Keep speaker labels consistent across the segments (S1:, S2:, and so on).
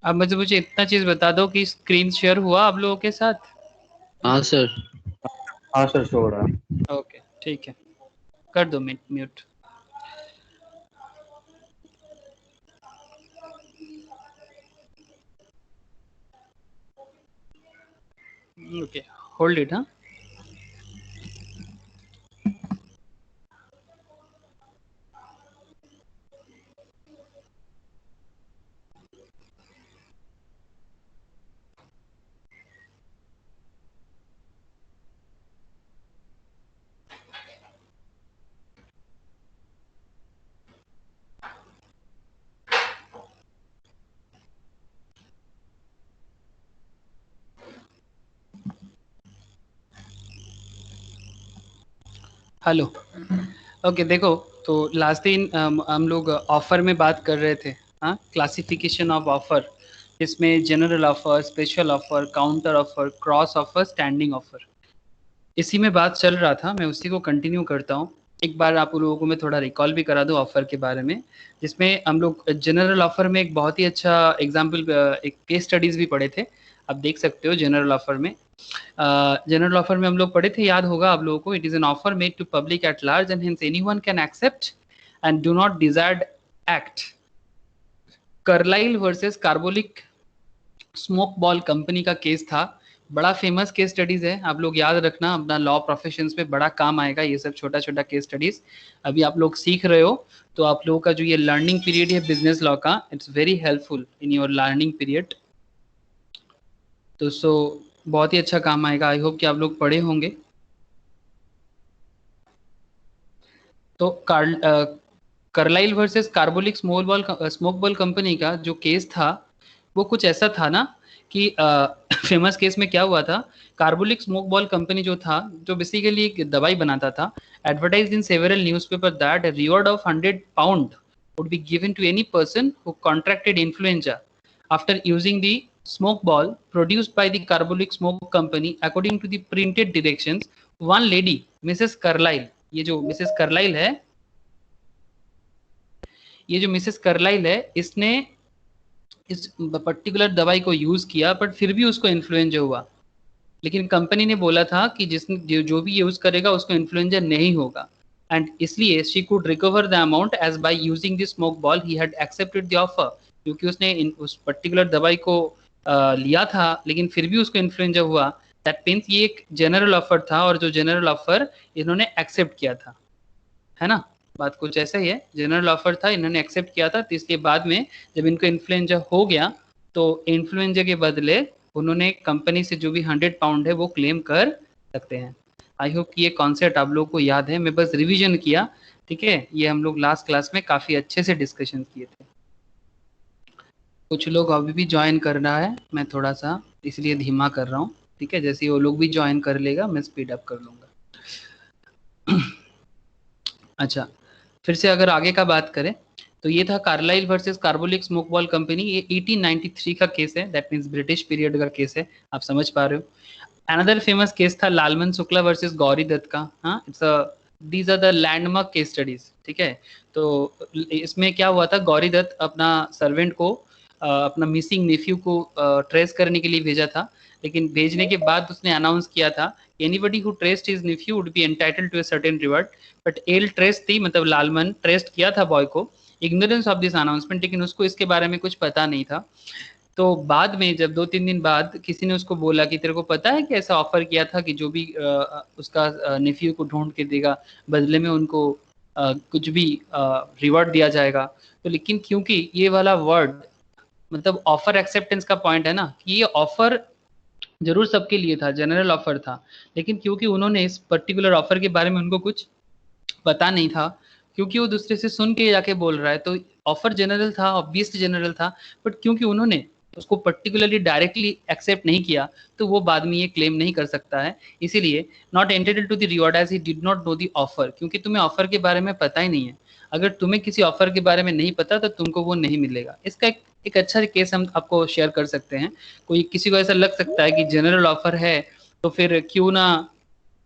S1: अब मुझे इतना चीज बता दो कि स्क्रीन शेयर हुआ आप लोगों के साथ।
S2: हाँ सर।
S3: हाँ सर, शो हो रहा है।
S1: ओके ठीक है, कर दो म्यूट। Okay, hold it. हाँ, हेलो। ओके देखो, तो लास्ट दिन हम लोग ऑफर में बात कर रहे थे। हाँ, क्लासिफिकेशन ऑफ ऑफर, इसमें general offer, special offer, counter offer, cross offer, standing offer, इसी में बात चल रहा था। मैं उसी को कंटिन्यू करता हूँ। एक बार आप लोगों को मैं थोड़ा रिकॉल भी करा दूँ ऑफर के बारे में, जिसमें हम लोग जनरल ऑफर में एक बहुत ही अच्छा एग्जाम्पल, एक केस स्टडीज भी पढ़े थे। आप देख सकते हो जनरल ऑफर में। जनरल ऑफर में हम लोग पढ़े थे, याद होगा आप लोगों को। It is an offer made to public at large and hence anyone can accept and do not desired act. Carlill versus Carbolic Smoke Ball Company का केस था। बड़ा फेमस केस स्टडीज है, आप लोग याद रखना, अपना लॉ प्रोफेशंस में बड़ा काम आएगा ये सब छोटा छोटा केस स्टडीज। अभी आप लोग सीख रहे हो, तो आप लोगों का जो ये लर्निंग पीरियड है बिजनेस लॉ का, it's very helpful in your learning period. तो बहुत ही अच्छा काम आएगा। आई होप कि आप लोग पढ़े होंगे। तो Carlill versus Carbolic Smoke Ball Company का जो केस था, वो कुछ ऐसा था ना कि फेमस केस में क्या हुआ था। कार्बोलिक स्मोक बॉल कंपनी जो था, जो बेसिकली एक दवाई बनाता था, advertise in several newspaper that reward of £100 would be given to any person who contracted influenza after using the smoke ball produced by the Carbolic Smoke Company according to the printed directions. One lady, Mrs Carlill, ये जो Mrs Carlisle है, ये जो Mrs Carlisle है, इसने इस particular दवाई को यूज किया, बट फिर भी उसको इन्फ्लुएंजा हुआ। लेकिन कंपनी ने बोला था कि जिसने जो भी यूज करेगा उसको इन्फ्लुएंजा नहीं होगा, एंड इसलिए she could recover the amount as by using the smoke ball he had accepted the offer. क्योंकि उसने उस पर्टिकुलर दवाई को लिया था, लेकिन फिर भी उसको इन्फ्लुएंजा हुआ। दैट मीन्स ये एक जनरल ऑफर था, और जो जनरल ऑफर इन्होंने एक्सेप्ट किया था, है ना। बात कुछ ऐसा ही है, जनरल ऑफर था, इन्होंने एक्सेप्ट किया था, तो इसलिए बाद में जब इनको इन्फ्लुएंजा हो गया, तो इन्फ्लुएंजा के बदले उन्होंने कंपनी से जो भी £100 है वो क्लेम कर सकते हैं। आई होप कि ये कॉन्सेप्ट आप लोगों को याद है, मैं बस रिवीजन किया। ठीक है, ये हम लोग लास्ट क्लास में काफी अच्छे से डिस्कशन किए थे। कुछ लोग अभी भी ज्वाइन कर रहा है, मैं थोड़ा सा इसलिए धीमा कर रहा हूँ। ठीक है, जैसे वो लोग भी ज्वाइन कर लेगा मैं स्पीड अप कर लूंगा। अच्छा, फिर से अगर आगे का बात करें, तो ये था Carlill versus Carbolic Smoke Ball Company. ये 1893 का केस है, दैट मीन्स ब्रिटिश पीरियड का केस है, आप समझ पा रहे हो। अनदर फेमस केस था लालमन शुक्ला वर्सेस गौरी दत्त का। हाँ, it's a these are the landmark case studies. ठीक है, तो इसमें क्या हुआ था, गौरी दत्त अपना सर्वेंट को अपना मिसिंग नेफ्यू को ट्रेस करने के लिए भेजा था, लेकिन भेजने के बाद उसने अनाउंस किया था anybody who traced his nephew would be entitled to a certain reward. But एल ट्रेस थी, मतलब लालमन ट्रेस्ट किया था बॉय को, इग्नोरेंस ऑफ दिस अनाउंसमेंट, लेकिन उसको इसके बारे में कुछ पता नहीं था। तो बाद में जब 2-3 दिन बाद किसी ने उसको बोला कि तेरे को पता है कि ऐसा ऑफर किया था कि जो भी उसका नेफ्यू को ढूंढ के देगा, बदले में उनको कुछ भी रिवॉर्ड दिया जाएगा। तो लेकिन क्योंकि ये वाला वर्ड, मतलब ऑफर एक्सेप्टेंस का पॉइंट है ना, कि ये ऑफर जरूर सबके लिए था, जनरल ऑफर था, लेकिन क्योंकि उन्होंने इस पर्टिकुलर ऑफर के बारे में उनको कुछ पता नहीं था, क्योंकि वो दूसरे से सुन के जाके बोल रहा है, तो ऑफर जनरल था, ऑब्वियसली जनरल था, बट क्योंकि उन्होंने उसको पर्टिकुलरली डायरेक्टली एक्सेप्ट नहीं किया, तो वो बाद में ये क्लेम नहीं कर सकता है। इसीलिए not entitled to the reward as he did not know the offer, क्योंकि तुम्हें ऑफर के बारे में पता ही नहीं है। अगर तुम्हें किसी ऑफर के बारे में नहीं पता तो तुमको वो नहीं मिलेगा। इसका एक अच्छा केस हम आपको शेयर कर सकते हैं। कोई किसी को ऐसा लग सकता है कि जनरल ऑफर है, तो फिर क्यों ना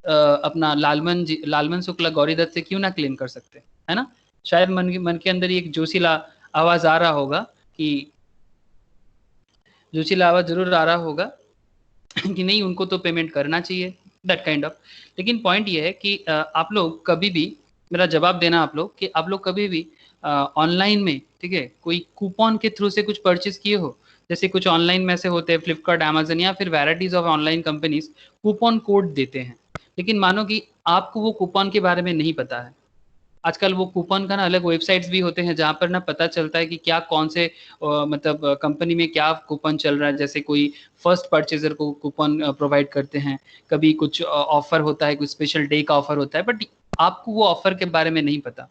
S1: अपना लालमन शुक्ला गौरी दत्त से क्यों ना क्लेम कर सकते, है ना। शायद मन के अंदर एक जोशीला आवाज आ रहा होगा कि रुचि लावा जरूर आ रहा होगा कि नहीं उनको तो पेमेंट करना चाहिए, दैट काइंड ऑफ। लेकिन पॉइंट ये है कि आप लोग कभी भी, मेरा जवाब देना आप लोग कि आप लोग कभी भी ऑनलाइन में, ठीक है, कोई कूपन के थ्रू से कुछ परचेज किए हो? जैसे कुछ ऑनलाइन में से होते हैं, फ्लिपकार्ट, अमेजन या फिर varieties of online companies coupon code देते हैं, लेकिन मानो कि आपको वो कूपन के बारे में नहीं पता है। आजकल वो कूपन का ना अलग वेबसाइट्स भी होते हैं जहाँ पर ना पता चलता है कि क्या कौन से मतलब कंपनी में क्या कूपन चल रहा है। जैसे कोई फर्स्ट परचेजर को कूपन प्रोवाइड करते हैं, कभी कुछ ऑफर होता है, कुछ स्पेशल डे का ऑफर होता है, बट आपको वो ऑफर के बारे में नहीं पता।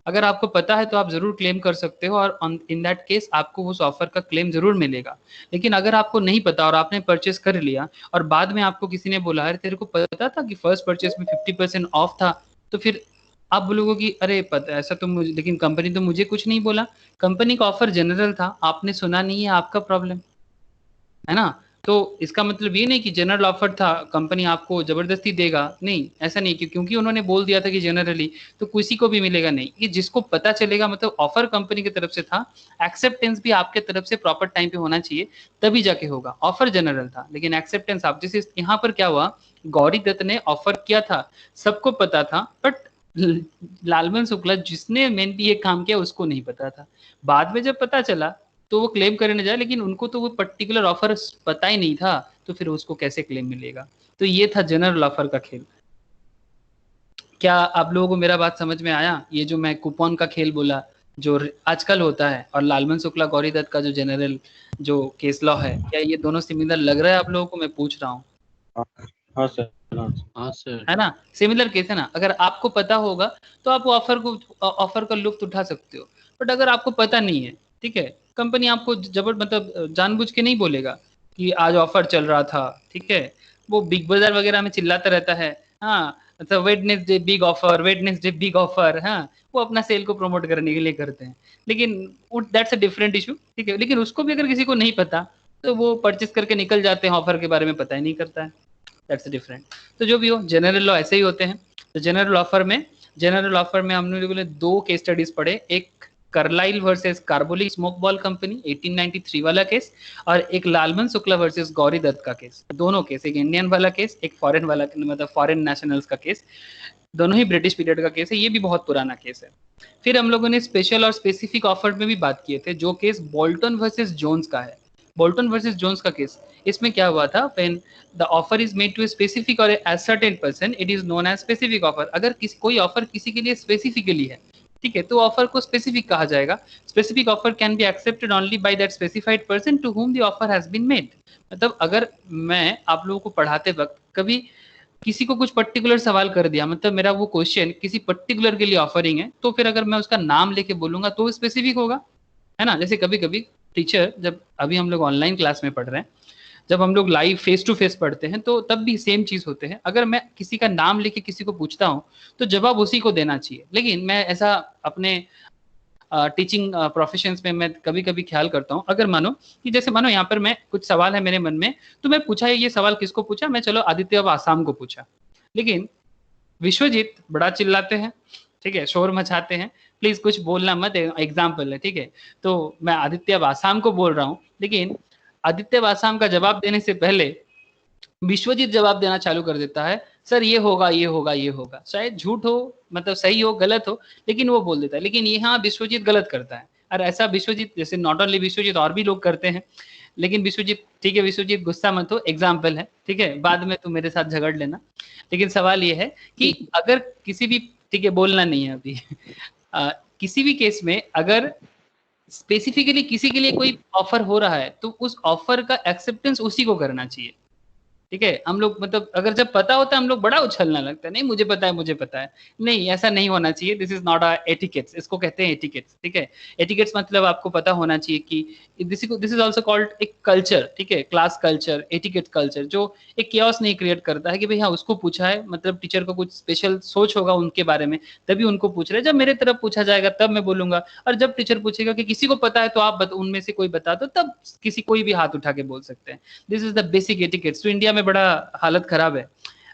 S1: अगर आपको पता है तो आप जरूर क्लेम कर सकते हो और इन दैट केस आपको उस ऑफर का क्लेम जरूर मिलेगा। लेकिन अगर आपको नहीं पता और आपने परचेस कर लिया और बाद में आपको किसी ने बोला अरे तेरे को पता था कि फर्स्ट परचेस में 50% ऑफ था, तो फिर आप बोलोगे कि अरे पता ऐसा तो मुझे, लेकिन कंपनी तो मुझे कुछ नहीं बोला। कंपनी का ऑफर जनरल था, आपने सुना नहीं है, आपका प्रॉब्लम है ना। तो इसका मतलब ये नहीं कि जनरल ऑफर था कंपनी आपको जबरदस्ती देगा, नहीं ऐसा नहीं, क्योंकि उन्होंने बोल दिया था कि जनरली तो किसी को भी मिलेगा नहीं। ये जिसको पता चलेगा, मतलब ऑफर कंपनी की तरफ से था, एक्सेप्टेंस भी आपके तरफ से प्रॉपर टाइम पे होना चाहिए, तभी जाके होगा। ऑफर जनरल था लेकिन एक्सेप्टेंस आप, जैसे यहाँ पर क्या हुआ, गौरी दत्त ने ऑफर किया था, सबको पता था, बट लालमन शुक्ला जिसने मेनली ये काम किया उसको नहीं पता था। बाद में जब पता चला तो वो क्लेम करने जाए, लेकिन उनको तो वो पर्टिकुलर ऑफर पता ही नहीं था, तो फिर उसको कैसे क्लेम मिलेगा। तो ये था जनरल ऑफर का खेल। क्या आप लोगों को मेरा बात समझ में आया? ये जो मैं कूपन का खेल बोला जो आजकल होता है, और लालमन शुक्ला गौरी दत्त का जो जनरल जो केस लॉ है, क्या ये दोनों सिमिलर लग रहा है आप लोगों को? मैं पूछ रहा हूँ।
S3: हाँ सर,
S2: हाँ सर।
S1: है ना, सिमिलर केस है ना। अगर आपको पता होगा तो आप वो ऑफर का लुत्फ उठा सकते हो, बट अगर आपको पता नहीं है, ठीक है, कंपनी आपको मतलब जानबूझ के नहीं बोलेगा कि आज ऑफर चल रहा था, ठीक है, वो बिग बाजार वगैरह में चिल्लाता रहता है, हाँ मतलब Wednesday big offer, Wednesday big offer, हाँ वो अपना सेल को प्रमोट करने के लिए करते हैं, लेकिन दैट्स अ डिफरेंट इशू, ठीक है। लेकिन उसको भी अगर किसी को नहीं पता तो वो परचेस करके निकल जाते हैं, ऑफर के बारे में पता ही नहीं करता है, दैट्स डिफरेंट। तो जो भी हो, जनरल लॉ ऐसे ही होते हैं। तो जनरल ऑफर में हम लोगों ने दो केस स्टडीज पढ़े, एक Carlill versus Carbolic Smoke Ball Company 1893 वाला केस, और एक लालमन शुक्ला वर्सेस गौरी दत्त का केस। दोनों केस, एक इंडियन वाला केस, एक फॉरेन वाला, मतलब फॉरेन नेशनल्स का केस, दोनों ही ब्रिटिश पीरियड का केस है, ये भी बहुत पुराना केस है। फिर हम लोगों ने स्पेशल और स्पेसिफिक ऑफर में भी बात किए थे, जो केस बोल्टन वर्सेस जोन्स का है। बोल्टन वर्सेस जोन्स का केस, इसमें क्या हुआ था, when the offer is made to a specific और a certain person, it is known as specific offer. अगर कोई ऑफर किसी के लिए स्पेसिफिकली है, ठीक है, तो ऑफर को स्पेसिफिक कहा जाएगा। Specific offer can be accepted only by that specified person to whom the offer has been made. मतलब अगर मैं आप लोगों को पढ़ाते वक्त कभी किसी को कुछ पर्टिकुलर सवाल कर दिया, मतलब मेरा वो क्वेश्चन किसी पर्टिकुलर के लिए ऑफरिंग है, तो फिर अगर मैं उसका नाम लेके बोलूंगा तो स्पेसिफिक होगा, है ना। जैसे कभी कभी टीचर, जब अभी हम लोग ऑनलाइन क्लास में पढ़ रहे हैं, जब हम लोग लाइव फेस टू फेस पढ़ते हैं तो तब भी सेम चीज होते हैं। अगर मैं किसी का नाम लेके किसी को पूछता हूँ तो जवाब उसी को देना चाहिए, लेकिन मैं ऐसा अपने टीचिंग प्रोफेशंस में मैं कभी कभी ख्याल करता हूँ, अगर मानो कि जैसे मानो यहाँ पर मैं कुछ सवाल है मेरे मन में, तो मैं पूछा ये सवाल किसको पूछा, मैं चलो आदित्य अब आसाम को पूछा, लेकिन विश्वजीत बड़ा चिल्लाते हैं, ठीक है, शोर मचाते हैं, प्लीज कुछ बोलना मत, एग्जाम्पल है, ठीक है। तो मैं आदित्य अब आसाम को बोल रहा हूँ, लेकिन आदित्य आसाम का जवाब देने से पहले विश्वजीत जवाब देना चालू कर देता है, सर ये होगा ये होगा ये होगा, शायद झूठ हो, मतलब सही हो गलत हो, लेकिन वो बोल देता है। लेकिन यहाँ विश्वजीत गलत करता है, और ऐसा विश्वजीत, जैसे नॉट ओनली विश्वजीत और भी लोग करते हैं, लेकिन विश्वजीत, ठीक है विश्वजीत गुस्सा मत हो, एग्जाम्पल है, ठीक है, बाद में तू मेरे साथ झगड़ लेना। लेकिन सवाल ये है कि अगर किसी भी, ठीक है बोलना नहीं है अभी किसी भी केस में अगर स्पेसिफिकली किसी के लिए कोई ऑफर हो रहा है तो उस ऑफर का एक्सेप्टेंस उसी को करना चाहिए, ठीक है। हम लोग मतलब अगर जब पता होता है हम लोग बड़ा उछलना लगता है, नहीं मुझे पता है मुझे पता है, नहीं ऐसा नहीं होना चाहिए, this is not a etiquettes, इसको कहते हैं एटिकेट्स, ठीक है। एटिकेट्स मतलब आपको पता होना चाहिए कि दिस इज आल्सो कॉल्ड एक कल्चर, ठीक है, क्लास कल्चर, एटिकेट कल्चर, जो एक केओस नहीं क्रिएट करता है कि भाई हाँ उसको पूछा है, मतलब टीचर को कुछ स्पेशल सोच होगा उनके बारे में तभी उनको पूछ रहे हैं, जब मेरे तरफ पूछा जाएगा तब मैं बोलूंगा, और जब टीचर पूछेगा कि किसी को पता है तो आप उनमें से कोई बता दो, तब किसी कोई भी हाथ उठा के बोल सकते हैं। This is the basic etiquettes. तो इंडिया में बड़ा हालत खराब है।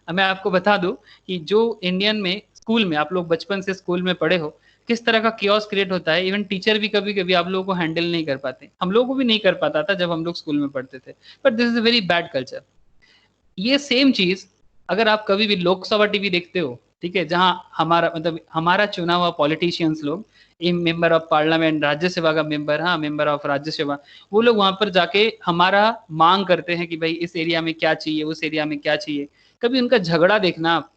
S1: मैं आपको बता दूं कि जो इंडियन में स्कूल में, आप लोग बचपन से स्कूल में पढ़े हो किस तरह का कियोस क्रिएट होता है। इवन टीचर भी कभी कभी आप लोगों को हैंडल नहीं कर पाते, हम लोगों को भी नहीं कर पाता था जब हम लोग स्कूल में पढ़ते थे, but this is a very bad culture. ये सेम चीज अगर आप कभी भी लोकसभा टीवी देखते हो, ठीक है, जहां हमारा मतलब हमारा चुना हुआ पॉलिटिशियंस लोग, मेंबर ऑफ पार्लियामेंट, राज्यसभा का मेंबर, हाँ मेंबर ऑफ राज्यसभा, वो लोग वहां पर जाके हमारा मांग करते हैं कि भाई इस एरिया में क्या चाहिए, उस एरिया में क्या चाहिए। कभी उनका झगड़ा देखना आप।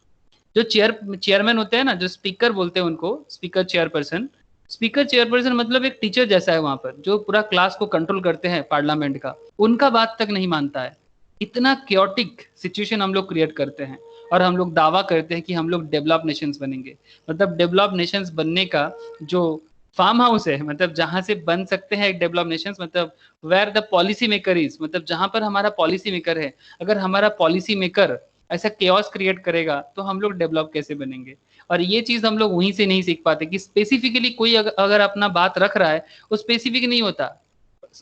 S1: जो चेयरमैन होते हैं ना, जो स्पीकर बोलते हैं उनको, स्पीकर चेयरपर्सन, स्पीकर चेयरपर्सन मतलब एक टीचर जैसा है वहां पर, जो पूरा क्लास को कंट्रोल करते हैं पार्लियामेंट का, उनका बात तक नहीं मानता है। इतना क्योटिक सिचुएशन हम लोग क्रिएट करते हैं, और हम लोग दावा करते हैं कि हम लोग डेवलप नेशंस बनेंगे। मतलब डेवलप नेशंस बनने का जो फार्म हाउस है, मतलब जहां से बन सकते हैं एक डेवलप नेशंस, मतलब where the policy maker is, मतलब जहां पर हमारा पॉलिसी मेकर है, अगर हमारा पॉलिसी मेकर ऐसा केओस क्रिएट करेगा तो हम लोग डेवलप कैसे बनेंगे। और ये चीज हम लोग वहीं से नहीं सीख पाते कि स्पेसिफिकली कोई अगर अपना बात रख रहा है, वो स्पेसिफिक नहीं होता,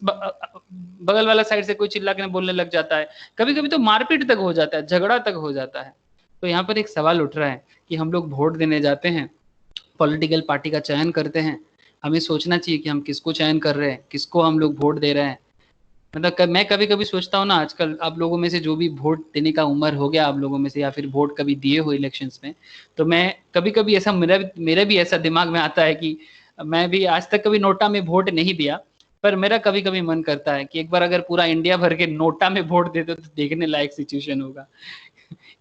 S1: बगल वाला साइड से कोई चिल्ला के बोलने लग जाता है, कभी कभी तो मारपीट तक हो जाता है, झगड़ा तक हो जाता है। तो यहाँ पर एक सवाल उठ रहा है कि हम लोग वोट देने जाते हैं, पॉलिटिकल पार्टी का चयन करते हैं, हमें सोचना चाहिए कि हम किसको चयन कर रहे हैं, किसको हम लोग वोट दे रहे हैं। मतलब मैं कभी कभी सोचता हूँ ना, आजकल आप लोगों में से जो भी वोट देने का उम्र हो गया आप लोगों में से, या फिर वोट कभी दिए हो इलेक्शंस में, तो मैं कभी कभी ऐसा मेरा भी ऐसा दिमाग में आता है कि मैं भी आज तक कभी नोटा में वोट नहीं दिया, पर मेरा कभी कभी मन करता है कि एक बार अगर पूरा इंडिया भर के नोटा में वोट देते तो देखने लायक सिचुएशन होगा।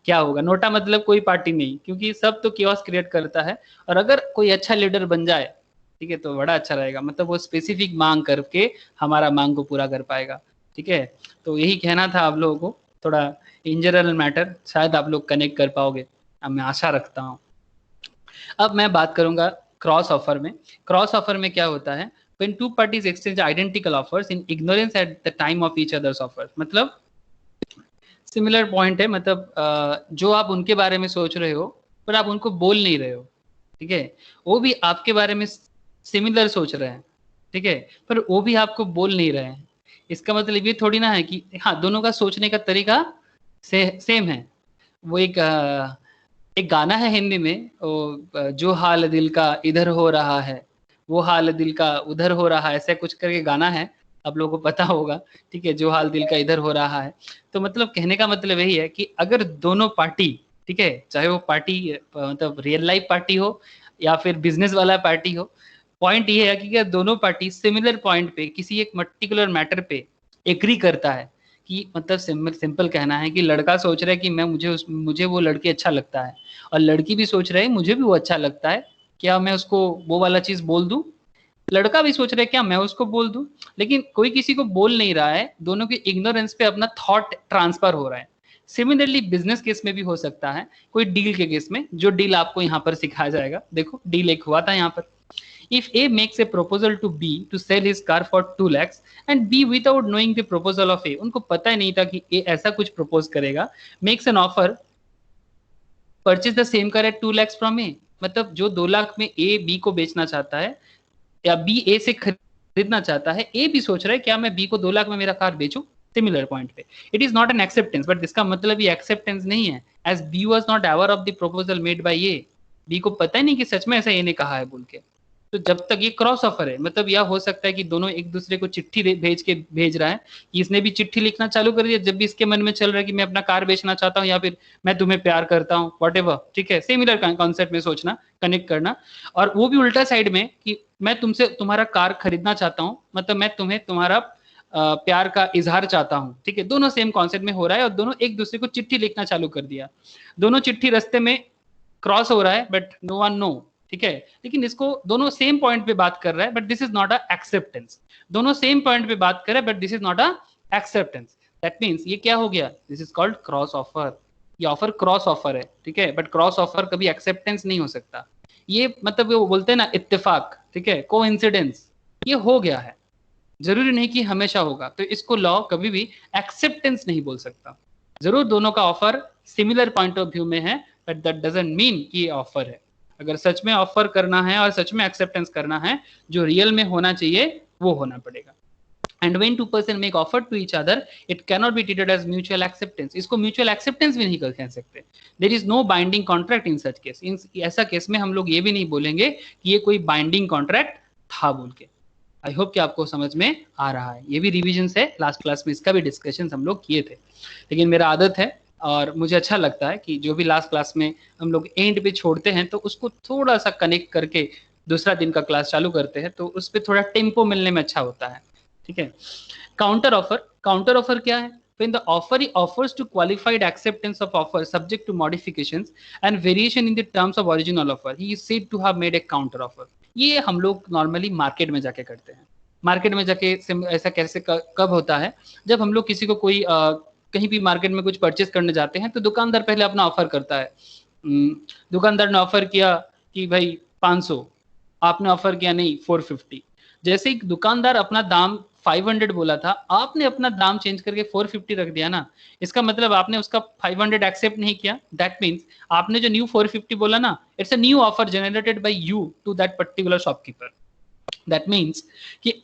S1: क्या होगा, नोटा मतलब कोई पार्टी नहीं, क्योंकि सब तो कियोस क्रिएट करता है। और अगर कोई अच्छा लीडर बन जाए, ठीक है, तो बड़ा अच्छा रहेगा, मतलब वो स्पेसिफिक मांग करके हमारा मांग को पूरा कर पाएगा। ठीक है, तो यही कहना था आप लोगों को, थोड़ा इन जनरल मैटर, शायद आप लोग कनेक्ट कर पाओगे, अब मैं आशा रखता हूँ। अब मैं बात करूंगा क्रॉस ऑफर में। क्रॉस ऑफर में क्या होता है, when two parties exchange identical offers in ignorance at the time of each other's offers, मतलब सिमिलर पॉइंट है, मतलब जो आप उनके बारे में सोच रहे हो पर आप उनको बोल नहीं रहे हो, ठीक है, वो भी आपके बारे में सिमिलर सोच रहे हैं, ठीक है, पर वो भी आपको बोल नहीं रहे हैं। इसका मतलब ये थोड़ी ना है कि हाँ दोनों का सोचने का तरीका सेम है। वो एक गाना है हिंदी में, जो हाल दिल का इधर हो रहा है, वो हाल दिल का उधर हो रहा है, ऐसे कुछ करके गाना है, आप लोगों को पता होगा, ठीक है, जो हाल दिल का इधर हो रहा है। तो मतलब कहने का मतलब यही है कि अगर दोनों पार्टी, ठीक है, चाहे वो पार्टी मतलब रियल लाइफ पार्टी हो या फिर बिजनेस वाला पार्टी हो, पॉइंट ये है कि अगर दोनों पार्टी सिमिलर पॉइंट पे किसी एक पर्टिकुलर मैटर पे एग्री करता है, कि मतलब सिंपल कहना है कि लड़का सोच रहा है कि मुझे वो लड़की अच्छा लगता है, और लड़की भी सोच रही है मुझे भी वो अच्छा लगता है, क्या मैं उसको वो वाला चीज बोल दूं। लड़का भी सोच रहा है क्या मैं उसको बोल दूं, लेकिन कोई किसी को बोल नहीं रहा है, दोनों के इग्नोरेंस पे अपना थॉट ट्रांसफर हो रहा है। सिमिलरली बिजनेस केस में भी हो सकता है, कोई डील के केस में, जो डील आपको यहाँ पर सिखाया जाएगा। देखो डील एक हुआ था यहाँ पर, if A makes a proposal to B to sell his car for 2 lakhs and B without knowing the proposal of A, उनको पता ही नहीं था कि A ऐसा कुछ प्रपोज करेगा, makes an offer purchase the same car at 2 lakhs from A, मतलब जो 2 लाख में A B को बेचना चाहता है या B A से खरीदना चाहता है, A भी सोच रहा है क्या मैं B को 2 लाख में मेरा कार बेचूं। सिमिलर पॉइंट पे it is not N acceptance, but इसका मतलब ये एक्सेप्टेंस नहीं है, as B was not aware of the proposal made by A, B को पता ही नहीं कि सच में ऐसा A ने कहा है बोल के। तो जब तक ये क्रॉस ऑफर है, मतलब यह हो सकता है कि दोनों एक दूसरे को चिट्ठी भेज रहा है, कि इसने भी चिट्ठी लिखना चालू कर दिया जब भी इसके मन में चल रहा है कि मैं अपना कार बेचना चाहता हूँ, या फिर मैं तुम्हें प्यार करता हूँ, व्हाटएवर, ठीक है, सिमिलर कॉन्सेप्ट में सोचना, कनेक्ट करना। और वो भी उल्टा साइड में कि मैं तुमसे तुम्हारा कार खरीदना चाहता हूँ, मतलब मैं तुम्हें तुम्हारा प्यार का इजहार चाहता हूँ, ठीक है, दोनों सेम कॉन्सेप्ट में हो रहा है, और दोनों एक दूसरे को चिट्ठी लिखना चालू कर दिया। दोनों चिट्ठी रास्ते में क्रॉस हो रहा है, बट नो वन नो, ठीक है, लेकिन इसको दोनों सेम पॉइंट पे बात कर रहा है, but this is not a acceptance. दोनों सेम पॉइंट पे बात कर रहे हैं, but this is not a acceptance. That means ये क्या हो गया, this is called cross offer. ये ऑफर क्रॉस ऑफर है, ठीक है, बट क्रॉस ऑफर कभी एक्सेप्टेंस नहीं हो सकता। ये मतलब वो बोलते हैं ना इत्तेफाक, ठीक है, कोइंसिडेंस, ये हो गया है, जरूरी नहीं कि हमेशा होगा। तो इसको लॉ कभी भी एक्सेप्टेंस नहीं बोल सकता। जरूर दोनों का offer similar point of view में है, बट दैट डजंट मीन कि ये ऑफर है। अगर सच में ऑफर करना है और सच में एक्सेप्टेंस करना है, जो रियल में होना चाहिए वो होना पड़ेगा। And when two person make offer to each other it cannot be treated as mutual acceptance. इसको म्यूचुअल एक्सेप्टेंस भी नहीं कह सकते। There is no binding contract in such case. In ऐसा केस में हम लोग ये भी नहीं बोलेंगे कि ये कोई बाइंडिंग कॉन्ट्रैक्ट था बोल के। आई होप कि आपको समझ में आ रहा है। ये भी रिविजन है, लास्ट क्लास में इसका भी डिस्कशन हम लोग किए थे, लेकिन मेरा आदत है और मुझे अच्छा लगता है कि जो भी लास्ट क्लास में हम लोग एंड पे छोड़ते हैं तो उसको थोड़ा सा कनेक्ट करके दूसरा दिन का क्लास चालू करते हैं, तो उस पर थोड़ा टेम्पो मिलने में अच्छा होता है। ठीक है। काउंटर ऑफर, काउंटर ऑफर क्या है? When the offeree offers to qualified acceptance of offer subject to modifications and variation in the terms of original offer, he is said to have made a counter offer. ये हम लोग normally market में जाके करते हैं। Market में जाके ऐसा कैसे कब होता है? जब हम लोग किसी को कोई कहीं भी मार्केट में कुछ परचेस करने जाते हैं तो दुकानदार पहले अपना ऑफर करता है। दुकानदार ने ऑफर किया कि भाई 500, आपने ऑफर किया नहीं 450। जैसे ही दुकानदार अपना दाम 500 बोला था, आपने अपना दाम चेंज करके 450 रख दिया ना, इसका मतलब आपने उसका 500 एक्सेप्ट नहीं किया। दैट मीन्स आपने जो न्यू 450 बोला ना, it's a new offer generated by you to that particular shopkeeper. That means कि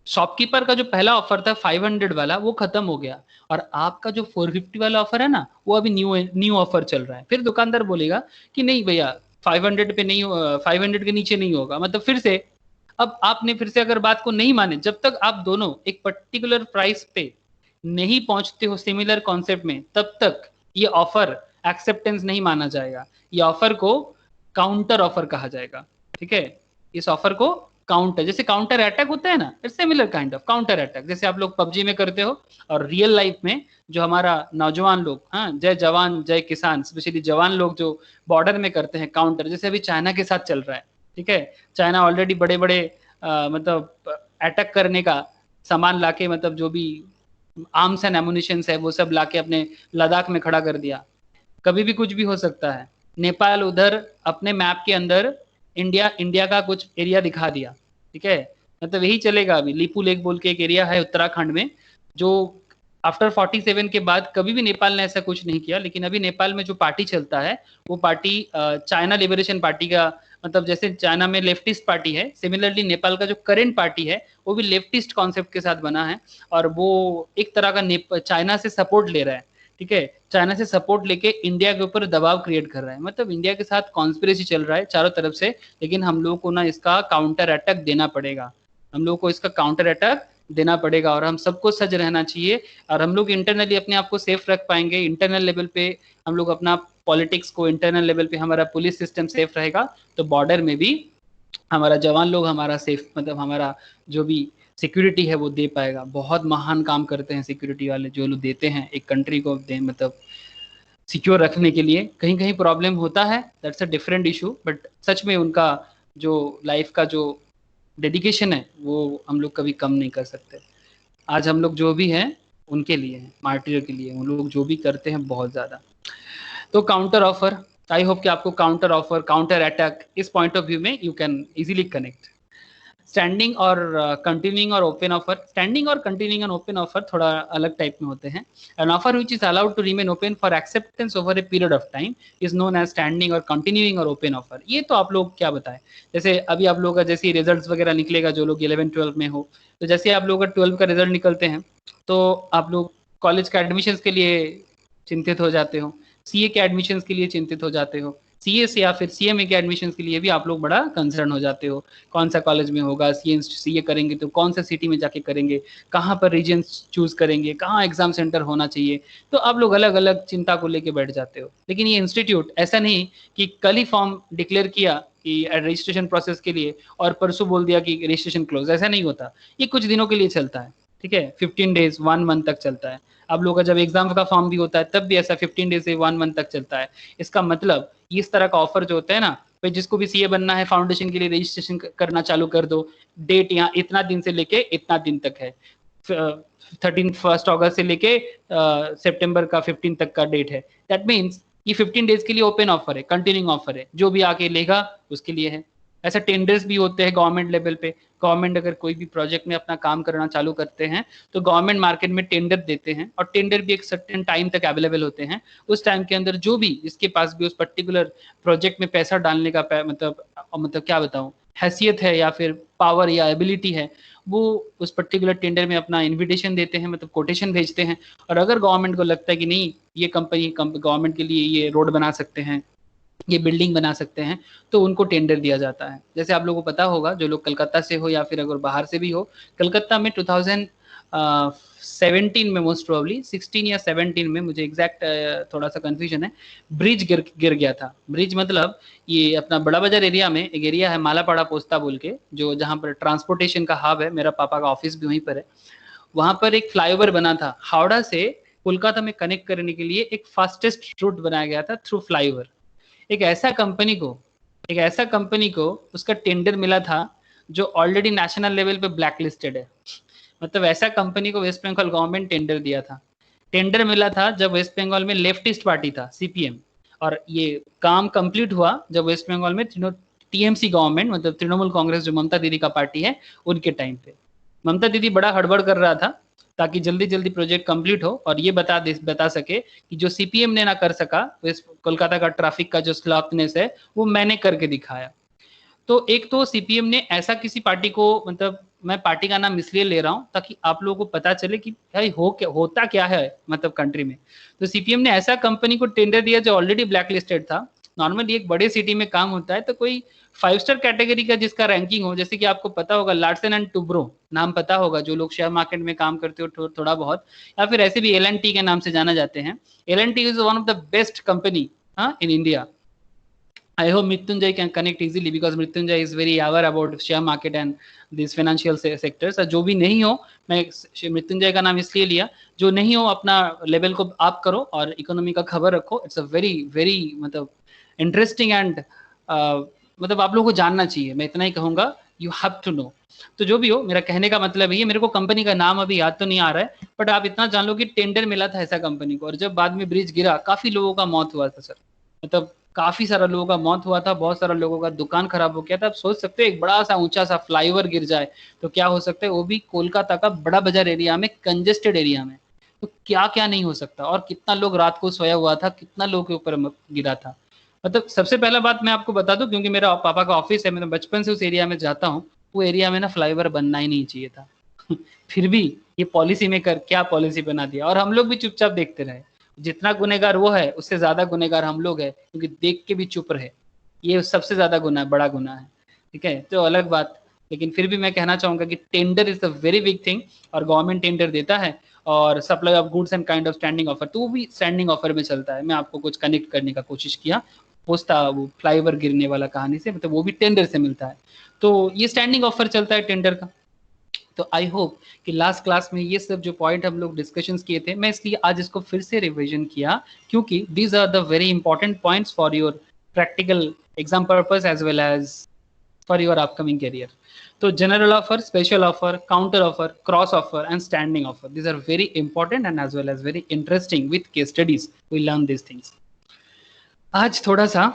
S1: शॉपकीपर का जो पहला ऑफर था 500 वाला, वो खत्म हो गया और आपका जो 450 वाला ऑफर है ना, वो अभी न्यू ऑफर चल रहा है। फिर दुकानदार बोलेगा कि नहीं भैया 500 पे नहीं, 500 के नीचे नहीं होगा। मतलब फिर से अब आपने फिर से अगर बात को नहीं माने, जब तक आप दोनों एक पर्टिकुलर प्राइस पे नहीं पहुंचते हो सिमिलर कॉन्सेप्ट में, तब तक ये ऑफर एक्सेप्टेंस नहीं माना जाएगा। ये ऑफर को काउंटर ऑफर कहा जाएगा। ठीक है। इस ऑफर को काउंटर, जैसे काउंटर अटैक होता है ना, it's similar kind of counter attack, जैसे आप लोग पबजी में करते हो। और रियल लाइफ में जो हमारा नौजवान लोग, हाँ, जय जवान जय किसान, स्पेशली जवान लोग जो बॉर्डर में करते हैं काउंटर, जैसे अभी चाइना के साथ चल रहा है। ठीक है। चाइना ऑलरेडी बड़े बड़े मतलब अटैक करने का सामान लाके, मतलब जो भी आर्म्स एंड एमुनिशंस है वो सब लाके अपने लद्दाख में खड़ा कर दिया। कभी भी कुछ भी हो सकता है। नेपाल उधर अपने मैप के अंदर इंडिया का कुछ एरिया दिखा दिया। ठीक है। मतलब यही चलेगा। अभी लिपू लेक बोल के एक एरिया है उत्तराखंड में, जो आफ्टर 47 के बाद कभी भी नेपाल ने ऐसा कुछ नहीं किया। लेकिन अभी नेपाल में जो पार्टी चलता है वो पार्टी चाइना लिबरेशन पार्टी का, मतलब जैसे चाइना में लेफ्टिस्ट पार्टी है, सिमिलरली नेपाल का जो करेंट पार्टी है वो भी लेफ्टिस्ट कॉन्सेप्ट के साथ बना है। और वो एक तरह का चाइना से सपोर्ट ले रहा है। ठीक है। चाइना से सपोर्ट लेके इंडिया के ऊपर दबाव क्रिएट कर रहा है। मतलब इंडिया के साथ कॉन्स्पिरेसी चल रहा है चारों तरफ से। लेकिन हम लोगों को ना इसका काउंटर अटैक देना पड़ेगा। हम लोगों को इसका काउंटर अटैक देना पड़ेगा और हम सबको सज रहना चाहिए। और हम लोग इंटरनली अपने आप को सेफ रख पाएंगे। इंटरनल लेवल पे हम लोग अपना पॉलिटिक्स को, इंटरनल लेवल पे हमारा पुलिस सिस्टम सेफ रहेगा, तो बॉर्डर में भी हमारा जवान लोग हमारा सेफ, मतलब हमारा जो भी सिक्योरिटी है वो दे पाएगा। बहुत महान काम करते हैं सिक्योरिटी वाले, जो लोग देते हैं एक कंट्री को मतलब सिक्योर रखने के लिए। कहीं कहीं प्रॉब्लम होता है, that's a different issue, but सच में उनका जो लाइफ का जो डेडिकेशन है वो हम लोग कभी कम नहीं कर सकते। आज हम लोग जो भी हैं उनके लिए हैं, मार्टिर के लिए। उन लोग जो भी करते हैं बहुत ज़्यादा। तो काउंटर ऑफर, आई होप कि आपको काउंटर ऑफर, काउंटर अटैक, इस पॉइंट ऑफ व्यू में you can easily connect. Standing और कंटिन्यूइंग और ओपन ऑफर। स्टैंडिंग और कंटिन्यूइंग और ओपन ऑफर थोड़ा अलग टाइप में होते हैं। An offer which is allowed to remain open for acceptance over a period of time is known as standing और कंटिन्यूइंग और ओपन ऑफर। ये तो आप लोग क्या बताएं, जैसे अभी आप लोग का जैसे रिजल्ट वगैरह निकलेगा, जो लोग 11-12 में हो, तो जैसे आप लोग का 12 का रिजल्ट निकलते हैं तो आप लोग कॉलेज का एडमिशन के लिए चिंतित हो जाते हो, सीए के एडमिशन के लिए चिंतित हो जाते हो, सीएस या फिर सीएमए के एडमिशन के लिए भी आप लोग बड़ा कंसर्न हो जाते हो। कौन सा कॉलेज में होगा, सीए करेंगे तो कौन सा सिटी में जाके करेंगे, कहाँ पर रीजन चूज करेंगे, कहाँ एग्जाम सेंटर होना चाहिए, तो आप लोग अलग अलग चिंता को लेके बैठ जाते हो। लेकिन ये इंस्टीट्यूट ऐसा नहीं कि कल ही फॉर्म डिक्लेयर किया कि रजिस्ट्रेशन प्रोसेस के लिए और परसों बोल दिया कि रजिस्ट्रेशन क्लोज, ऐसा नहीं होता। ये कुछ दिनों के लिए चलता है। ठीक है। 15 डेज 1 मंथ तक चलता है। आप लोग का जब एग्जाम का फॉर्म भी होता है तब भी ऐसा 15 डेज से 1 मंथ तक चलता है। इसका मतलब इस तरह का ऑफर जो होता है ना, भाई जिसको भी सीए बनना है फाउंडेशन के लिए रजिस्ट्रेशन करना चालू कर दो, डेट यहाँ इतना दिन से लेके इतना दिन तक है, 1 अगस्त से लेके सितंबर का 15 तक का डेट है। दैट मीन्स ये 15 डेज के लिए ओपन ऑफर है, कंटिन्यूइंग ऑफर है, जो भी आके लेगा उसके लिए है। ऐसा टेंडर्स भी होते हैं गवर्नमेंट लेवल पे। गवर्नमेंट अगर कोई भी प्रोजेक्ट में अपना काम करना चालू करते हैं तो गवर्नमेंट मार्केट में टेंडर देते हैं और टेंडर भी एक सर्टेन टाइम तक अवेलेबल होते हैं। उस टाइम के अंदर जो भी जिसके पास भी उस पर्टिकुलर प्रोजेक्ट में पैसा डालने का मतलब क्या बताऊं, हैसियत है या फिर पावर या एबिलिटी है, वो उस पर्टिकुलर टेंडर में अपना इन्विटेशन देते हैं, मतलब कोटेशन भेजते हैं, और अगर गवर्नमेंट को लगता है कि नहीं ये कंपनी गवर्नमेंट के लिए ये रोड बना सकते हैं, ये बिल्डिंग बना सकते हैं, तो उनको टेंडर दिया जाता है। जैसे आप लोगों को पता होगा, जो लोग कलकत्ता से हो या फिर अगर बाहर से भी हो, कलकत्ता में 2017 में मोस्ट प्रोबेबली 16 या 17 में, मुझे एग्जैक्ट थोड़ा सा कंफ्यूजन है, ब्रिज गिर गया था। ब्रिज मतलब ये अपना बड़ा बाजार एरिया में एक एरिया है मालापाड़ा पोस्ता बोल के, जो जहाँ पर ट्रांसपोर्टेशन का हब है, मेरा पापा का ऑफिस भी वहीं पर है। वहां पर एक फ्लाईओवर बना था, हावड़ा से कोलकाता में कनेक्ट करने के लिए एक फास्टेस्ट रूट बनाया गया था थ्रू फ्लाईओवर। एक ऐसा कंपनी को उसका टेंडर मिला था जो ऑलरेडी नेशनल लेवल पे ब्लैक लिस्टेड है। मतलब ऐसा कंपनी को वेस्ट बंगाल गवर्नमेंट टेंडर दिया था। टेंडर मिला था जब वेस्ट बंगाल में लेफ्टिस्ट पार्टी था, सीपीएम, और ये काम कंप्लीट हुआ जब वेस्ट बंगाल में टीएमसी गवर्नमेंट, मतलब तृणमूल कांग्रेस जो ममता दीदी का पार्टी है, उनके टाइम पे ममता दीदी बड़ा हड़बड़ कर रहा था ताकि जल्दी जल्दी प्रोजेक्ट कंप्लीट हो और ये बता सके कि जो सीपीएम ने ना कर सका, कोलकाता का ट्रैफिक का जो स्लॉथनेस है वो मैंने करके दिखाया। तो एक तो सीपीएम ने ऐसा किसी पार्टी को, मतलब मैं पार्टी का नाम इसलिए ले रहा हूं ताकि आप लोगों को पता चले कि भाई होता क्या है मतलब कंट्री में। तो सीपीएम ने ऐसा कंपनी को टेंडर दिया जो ऑलरेडी ब्लैक लिस्टेड था। नॉर्मली एक बड़े सिटी में काम होता है तो कोई 5 स्टार कैटेगरी का जिसका रैंकिंग हो, जैसे कि आपको पता होगा लार्सन एंड टुब्रो नाम पता होगा, जो लोग शेयर मार्केट में काम करते हो थोड़ा बहुत, या फिर ऐसे भी एल के नाम से जाना जाते हैं। L is one of the best company in India. I hope Mrityunjay can connect easily because Mrityunjay is very aware about share market and these financial sectors. जो भी नहीं हो, मैं मृत्युंजय का नाम इसलिए लिया, जो नहीं हो अपना लेवल को आप करो और इकोनॉमी का खबर रखो। इट्स अ वेरी वेरी मतलब इंटरेस्टिंग एंड मतलब आप लोगों को जानना चाहिए, मैं इतना ही कहूँगा, यू हैव टू नो। तो जो भी हो, मेरा कहने का मतलब ये, मेरे को कंपनी का नाम अभी याद तो नहीं आ रहा है, बट आप इतना जान लो कि टेंडर मिला था ऐसा कंपनी को, और जब बाद में ब्रिज गिरा काफी लोगों का मौत हुआ था सर। मतलब काफी सारा लोगों का मौत हुआ था, बहुत सारा लोगों का दुकान खराब हो गया था। आप सोच सकते हो एक बड़ा सा ऊंचा सा फ्लाईओवर गिर जाए तो क्या हो सकता है, वो भी कोलकाता का बड़ा बाजार एरिया में, कंजेस्टेड एरिया में। तो क्या क्या नहीं हो सकता, और कितना लोग रात को सोया हुआ था, कितना लोग के ऊपर गिरा था। मतलब सबसे पहला बात मैं आपको बता दूं, क्योंकि मेरा पापा का ऑफिस है, मैं बचपन से उस एरिया में जाता हूँ, वो एरिया में ना फ्लाईओवर बनना ही नहीं चाहिए था। फिर भी ये पॉलिसी मेकर क्या पॉलिसी बना दिया, और हम लोग भी चुपचाप देखते रहे। जितना गुनेगार वो है उससे ज्यादा गुनेगार हम लोग है, क्योंकि देख के भी चुप रहे। ये सबसे ज्यादा गुना है, बड़ा गुना है। ठीक है, तो अलग बात। लेकिन फिर भी मैं कहना चाहूंगा कि tender is a very big thing, और गवर्नमेंट टेंडर देता है, और supply of goods and kind of standing offer, तो वो भी स्टैंडिंग ऑफर में चलता है। मैं आपको कुछ कनेक्ट करने का कोशिश किया, पोस्ता वो फ्लाईओवर गिरने वाला कहानी से, मतलब वो भी टेंडर से मिलता है। तो ये स्टैंडिंग ऑफर चलता है टेंडर का। तो आई होप कि लास्ट क्लास में ये सब जो पॉइंट हम लोग डिस्कशंस किए थे, मैं इसलिए आज इसको फिर से रिवीजन किया, क्योंकि these are the very important points for your practical exam purpose as well as for your upcoming career. तो general offer, special offer, counter offer, cross offer and standing offer, these are very important and as well as very interesting. With case studies we learn this things. आज थोड़ा सा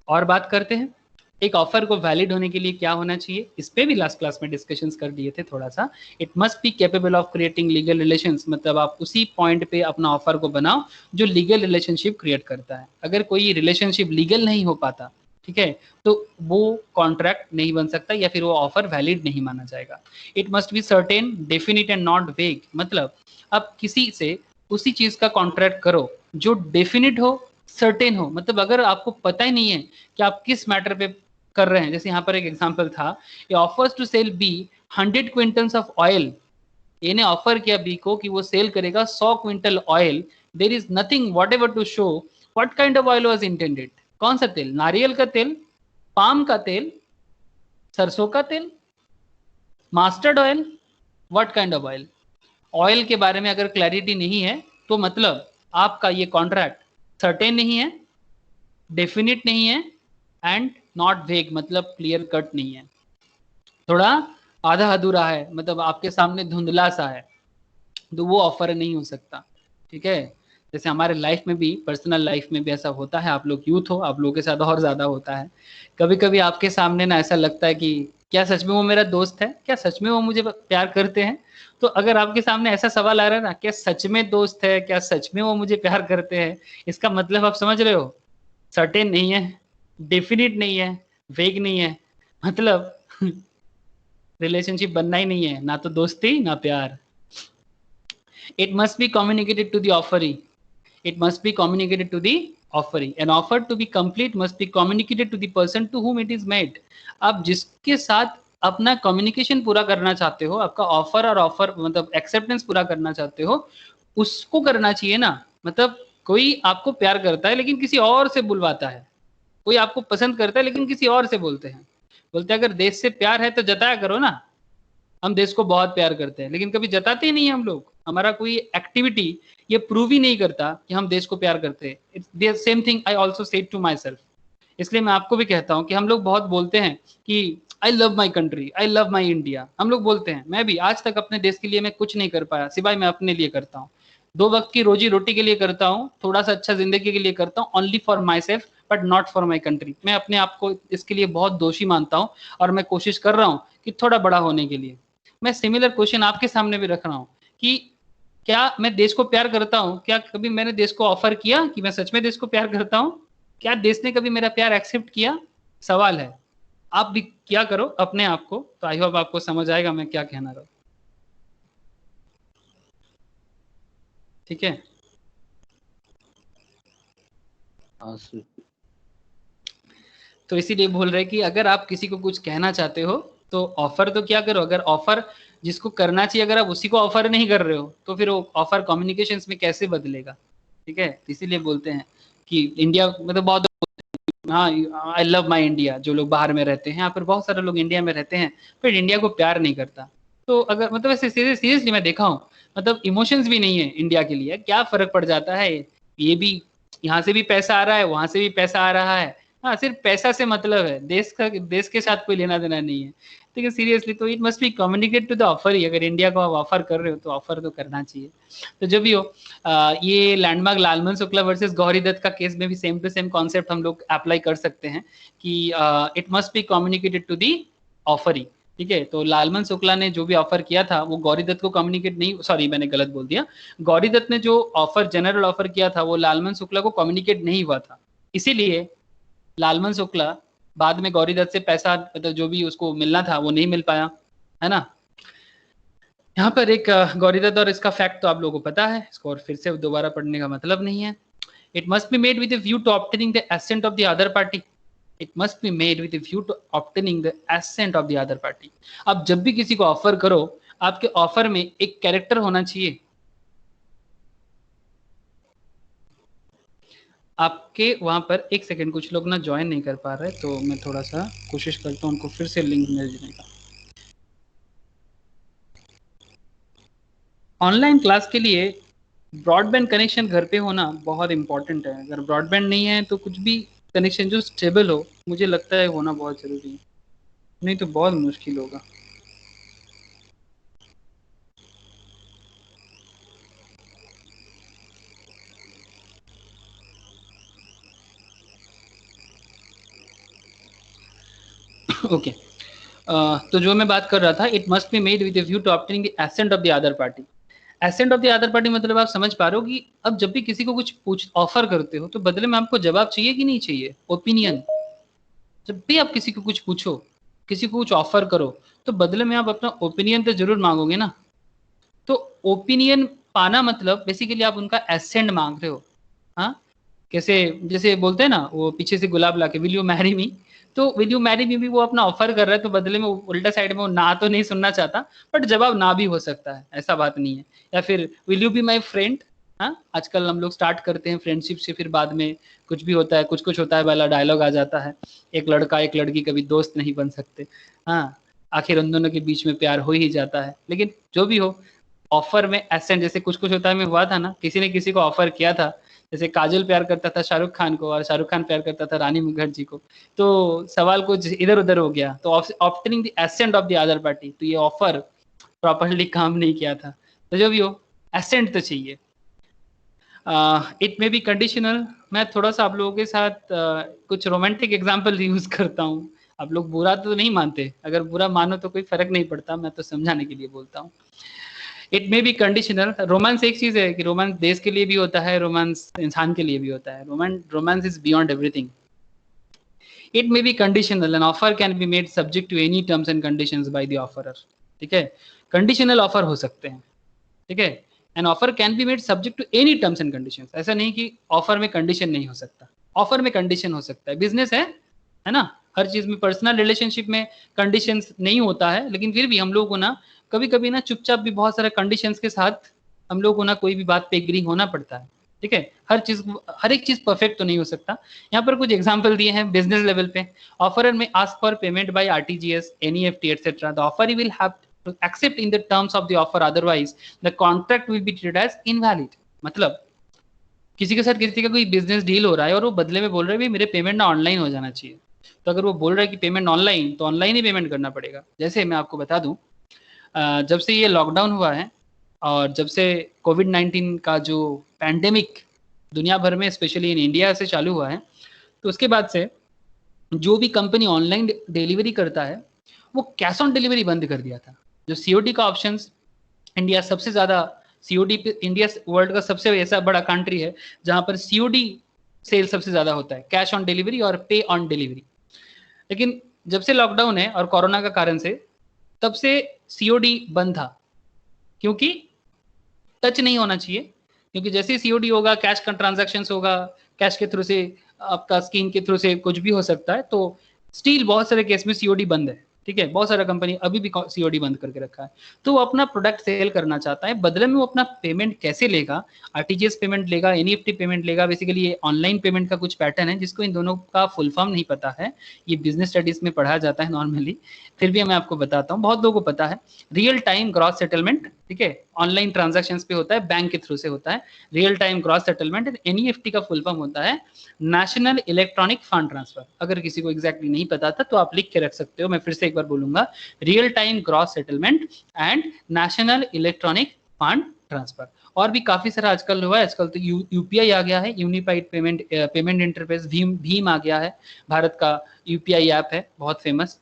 S1: और बात करते हैं, एक offer को वैलिड होने के लिए क्या होना चाहिए, इस पे भी लास्ट क्लास में डिस्कशंस कर दिए थे थोड़ा सा। It must be capable of creating legal relations, मतलब आप उसी पॉइंट पे अपना ऑफर को बनाओ जो लीगल रिलेशनशिप क्रिएट करता है। अगर कोई रिलेशनशिप लीगल नहीं हो पाता, ठीक है, तो वो कॉन्ट्रैक्ट नहीं बन सकता, या फिर वो ऑफर वैलिड नहीं माना जाएगा। It must be certain, definite and not वेग, मतलब आप किसी से उसी चीज का कॉन्ट्रैक्ट करो जो डेफिनिट हो, सर्टेन हो। मतलब अगर आपको पता ही नहीं है कि आप किस मैटर पे कर रहे हैं, जैसे यहाँ पर एक एग्जांपल था, ये offers to sell be 100 quintals of oil. ये ने ऑफर किया बी को कि वो सेल करेगा 100 quintal oil. There is nothing whatever to show what kind of oil was intended. कौन सा तेल, नारियल का तेल, पाम का तेल, सरसों का तेल, mustard oil, what kind of oil. Oil के बारे में अगर क्लैरिटी नहीं है तो मतलब आपका ये कॉन्ट्रैक्ट सर्टेन नहीं है, डेफिनिट नहीं है, एंड नॉट वेग, मतलब क्लियर कट नहीं है, थोड़ा आधा अधूरा है, मतलब आपके सामने धुंधला सा है, तो वो ऑफर नहीं हो सकता। ठीक है, जैसे हमारे लाइफ में भी, पर्सनल लाइफ में भी ऐसा होता है। आप लोग यूथ हो, आप लोगों के साथ और ज्यादा होता है। कभी कभी आपके सामने ना ऐसा लगता है कि क्या सच में वो मेरा दोस्त है, क्या सच में वो मुझे प्यार करते हैं। तो अगर आपके सामने ऐसा सवाल आ रहा है ना, क्या सच में दोस्त है, क्या सच में वो मुझे प्यार करते हैं, इसका मतलब आप समझ रहे हो, सर्टेन नहीं है, डेफिनिट नहीं है, वेग नहीं है, मतलब रिलेशनशिप बनना ही नहीं है, ना तो दोस्ती ना प्यार। It must be communicated to the offeree, it must be communicated to the offeree. An offer to be complete must be communicated to the person to whom it is made. आप जिसके साथ अपना कम्युनिकेशन पूरा करना चाहते हो, आपका offer और ऑफर मतलब एक्सेप्टेंस पूरा करना चाहते हो, उसको करना चाहिए ना। मतलब कोई आपको प्यार करता है लेकिन किसी और से बुलवाता है, कोई आपको पसंद करता है लेकिन किसी और से बोलते हैं, बोलते हैं अगर देश से प्यार है तो जताया करो ना। हम देश को बहुत प्यार करते हैं लेकिन कभी जताते ही नहीं हम लोग, हमारा कोई एक्टिविटी ये प्रूव ही नहीं करता कि हम देश को प्यार करते हैं। It's same thing I also said to myself. इसलिए मैं आपको भी कहता हूँ कि हम लोग बहुत बोलते हैं कि I love my country, I love my India, हम लोग बोलते हैं। मैं भी आज तक अपने देश के लिए मैं कुछ नहीं कर पाया, सिवाय मैं अपने लिए करता हूँ। 2 वक्त की रोजी रोटी के लिए करता हूँ, थोड़ा सा अच्छा जिंदगी के लिए करता हूँ, only for my self but not for my country. मैं अपने आप को इसके लिए बहुत दोषी मानता हूँ और मैं कोशिश कर रहा हूँ कि थोड़ा बड़ा होने के लिए। मैं सिमिलर क्वेश्चन आपके सामने भी रख रहा हूँ कि क्या मैं देश को प्यार करता हूँ? क्या कभी मैंने देश को ऑफर किया कि मैं सच में देश को प्यार करता हूँ? क्या देश ने कभी मेरा प्यार एक्सेप्ट किया? सवाल है। आप भी क्या करो अपने आप को, तो आई होप आपको समझ आएगा मैं क्या कहना रहा हूँ। ठीक है,
S3: हाँ सर।
S1: तो इसीलिए बोल रहे कि अगर आप किसी को कुछ कहना चाहते हो तो ऑफर तो क्या करो। अगर ऑफर जिसको करना चाहिए अगर आप उसी को ऑफर नहीं कर रहे हो तो फिर वो ऑफर कम्युनिकेशन में कैसे बदलेगा? ठीक है, इसीलिए बोलते हैं कि इंडिया मतलब बहुत, हाँ आई लव माई इंडिया, जो लोग बाहर में रहते हैं, यहाँ पर बहुत सारे लोग इंडिया में रहते हैं फिर इंडिया को प्यार नहीं करता। तो अगर मतलब ऐसे सीरियसली मैं देखा हूँ, मतलब इमोशंस भी नहीं है इंडिया के लिए, क्या फर्क पड़ जाता है? ये भी यहाँ से भी पैसा आ रहा है, वहां से भी पैसा आ रहा है, हाँ सिर्फ पैसा से मतलब है, देश के साथ कोई लेना देना नहीं है। ठीक है, सीरियसली तो it must be communicate to the offer ही। अगर इंडिया को आप ऑफर कर रहे हो तो ऑफर तो करना चाहिए। तो जो भी हो, ये लैंडमार्क लालमन शुक्ला वर्सेस गौरी दत्त का केस में भी सेम टू सेम कॉन्सेप्ट हम लोग अप्लाई कर सकते हैं कि it must be communicated to the offeree. ठीक है, तो लालमन शुक्ला ने जो भी ऑफर किया था वो गौरी दत्त को कम्युनिकेट नहीं, सॉरी मैंने गलत बोल दिया, गौरी दत्त ने जो ऑफर जनरल ऑफर किया था वो लालमन शुक्ला को कम्युनिकेट नहीं हुआ था, इसीलिए लालमन शुक्ला बाद में गौरी दत्त से पैसा मतलब जो भी उसको मिलना था वो नहीं मिल पाया, है ना। यहाँ पर एक गौरी दत्त और इसका फैक्ट तो आप लोगों को पता है, इसको और फिर से दोबारा पढ़ने का मतलब नहीं है। It must be made with a view to obtaining the assent of the other party. It must be made with a view to obtaining the assent of the other party. अब जब भी किसी को ऑफर करो, आपके offer में एक character होना चाहिए। आपके वहां पर एक सेकंड, कुछ लोग ना ज्वाइन नहीं कर पा रहे, तो मैं थोड़ा सा कोशिश करता हूँ उनको फिर से लिंक भेजने का। ऑनलाइन क्लास के लिए ब्रॉडबैंड कनेक्शन घर पे होना बहुत इंपॉर्टेंट है। अगर ब्रॉडबैंड नहीं है तो कुछ भी कनेक्शन जो स्टेबल हो, मुझे लगता है होना बहुत जरूरी है, नहीं तो बहुत मुश्किल होगा। ओके तो जो मैं बात कर रहा था, it must be made with view to obtaining the assent of the other party. Assent of the other party मतलब आप समझ पा रहे हो कि अब जब भी किसी को कुछ पूछ ऑफर करते हो तो बदले में आपको जवाब चाहिए कि नहीं चाहिए, ओपिनियन। जब भी आप किसी को कुछ पूछो, किसी को कुछ ऑफर करो, तो बदले में आप अपना ओपिनियन तो जरूर मांगोगे ना। तो ओपिनियन पाना मतलब बेसिकली आप उनका एसेंट मांग रहे हो। हाँ, कैसे जैसे बोलते हैं ना, वो पीछे से गुलाब लाके विल यू मैरी मी, तो विल यू मैरी मी भी वो अपना ऑफर कर रहा है, तो बदले में उल्टा साइड में वो ना तो नहीं सुनना चाहता, बट जवाब ना भी हो सकता है, ऐसा बात नहीं है। या फिर will you be my friend. हाँ, आजकल हम लोग स्टार्ट करते हैं फ्रेंडशिप से, फिर बाद में कुछ भी होता है, कुछ कुछ होता है वाला डायलॉग आ जाता है, एक लड़का एक लड़की कभी दोस्त नहीं बन सकते। हाँ, आखिर उन दोनों के बीच में प्यार हो ही जाता है। लेकिन जो भी हो, ऑफर में एसेंट जैसे कुछ कुछ होता है में हुआ था ना, किसी ने किसी को ऑफर किया था, जैसे काजल प्यार करता था शाहरुख खान को और शाहरुख खान प्यार करता था रानी मुखर्जी को, तो सवाल कुछ इधर उधर हो गया, तो obtaining the assent of the other party, तो ये ऑफर प्रॉपरली काम नहीं किया था। तो जो भी हो, एसेंट तो चाहिए। It may be conditional. मैं थोड़ा सा आप लोगों के साथ कुछ रोमांटिक एग्जाम्पल यूज करता हूँ। आप लोग बुरा तो नहीं मानते, अगर बुरा मानो तो कोई फर्क नहीं पड़ता, मैं तो समझाने के लिए बोलता हूँ। It may be conditional. Romance एक चीज है कि रोमांस देश के लिए भी होता है, रोमांस इंसान के लिए भी होता है। Romance is beyond everything. It may be conditional, an offer can be made subject to any terms and conditions by the offerer. ठीक है, कंडीशनल ऑफर हो सकते हैं। ठीक है, an offer can be made subject to any terms and conditions. ऐसा नहीं कि ऑफर में कंडीशन नहीं हो सकता, ऑफर में कंडीशन हो सकता है। बिजनेस है ना, हर चीज में। पर्सनल रिलेशनशिप में कंडीशंस नहीं होता है, लेकिन फिर भी हम लोग को ना कभी कभी ना चुपचाप भी बहुत सारे कंडीशंस के साथ हम लोग को ना कोई भी बात पे एग्री होना पड़ता है। ठीक है, हर एक चीज परफेक्ट तो नहीं हो सकता। यहाँ पर कुछ एग्जांपल दिए हैं बिजनेस लेवल पे। ऑफर में ask for payment by RTGS, NEFT etcetera. The offer will have to accept in the terms of the offer, otherwise the contract will be treated as invalid. मतलब किसी के साथ किसी का कोई बिजनेस डील हो रहा है और वो बदले में बोल रहा है भाई मेरे पेमेंट ना ऑनलाइन हो जाना चाहिए, तो अगर वो बोल रहा है कि पेमेंट ऑनलाइन, तो ऑनलाइन ही पेमेंट करना पड़ेगा। जैसे मैं आपको बता दूं, जब से ये लॉकडाउन हुआ है और जब से कोविड-19 का जो पैंडेमिक दुनिया भर में स्पेशली इन इंडिया से चालू हुआ है, तो उसके बाद से जो भी कंपनी ऑनलाइन डिलीवरी करता है वो कैश ऑन डिलीवरी बंद कर दिया था। जो सीओडी का ऑप्शंस, इंडिया सबसे ज़्यादा सीओडी पे, इंडिया वर्ल्ड का सबसे ऐसा बड़ा कंट्री है जहाँ पर सीओडी सेल सबसे ज़्यादा होता है, कैश ऑन डिलीवरी और पे ऑन डिलीवरी। लेकिन जब से लॉकडाउन है और कोरोना का कारण से, तब से सीओडी बंद था, क्योंकि टच नहीं होना चाहिए। क्योंकि जैसे ही सीओडी होगा, कैश का ट्रांजैक्शंस होगा, कैश के थ्रू से, आपका स्कीम के थ्रू से कुछ भी हो सकता है। तो स्टील बहुत सारे केस में सीओडी बंद है। ठीक है, बहुत सारा कंपनी अभी भी सीओडी बंद करके रखा है। तो वो अपना प्रोडक्ट सेल करना चाहता है, बदले में वो अपना पेमेंट कैसे लेगा, आरटीजीएस पेमेंट लेगा, एनईएफटी पेमेंट लेगा। बेसिकली ये ऑनलाइन पेमेंट का कुछ पैटर्न है जिसको इन दोनों का फुल फॉर्म नहीं पता है। ये बिजनेस स्टडीज में पढ़ाया जाता है नॉर्मली, फिर भी मैं आपको बताता हूँ, बहुत लोगों को पता है। रियल टाइम ग्रॉस सेटलमेंट, ठीक है, ऑनलाइन ट्रांजैक्शंस पे होता है, बैंक के थ्रू से होता है। Real time gross settlement, NEFT का फुल फॉर्म होता है नेशनल इलेक्ट्रॉनिक फंड ट्रांसफर। अगर किसी को एग्जैक्टली नहीं पता था तो आप लिख के रख सकते हो, मैं फिर से एक बार बोलूंगा, real time gross settlement and national electronic fund transfer. और भी काफी सारा आजकल हुआ है। आजकल तो यूपीआई आ गया है, यूनिफाइड पेमेंट इंटरफेस, भीम आ गया है, भारत का यूपीआई ऐप है बहुत फेमस।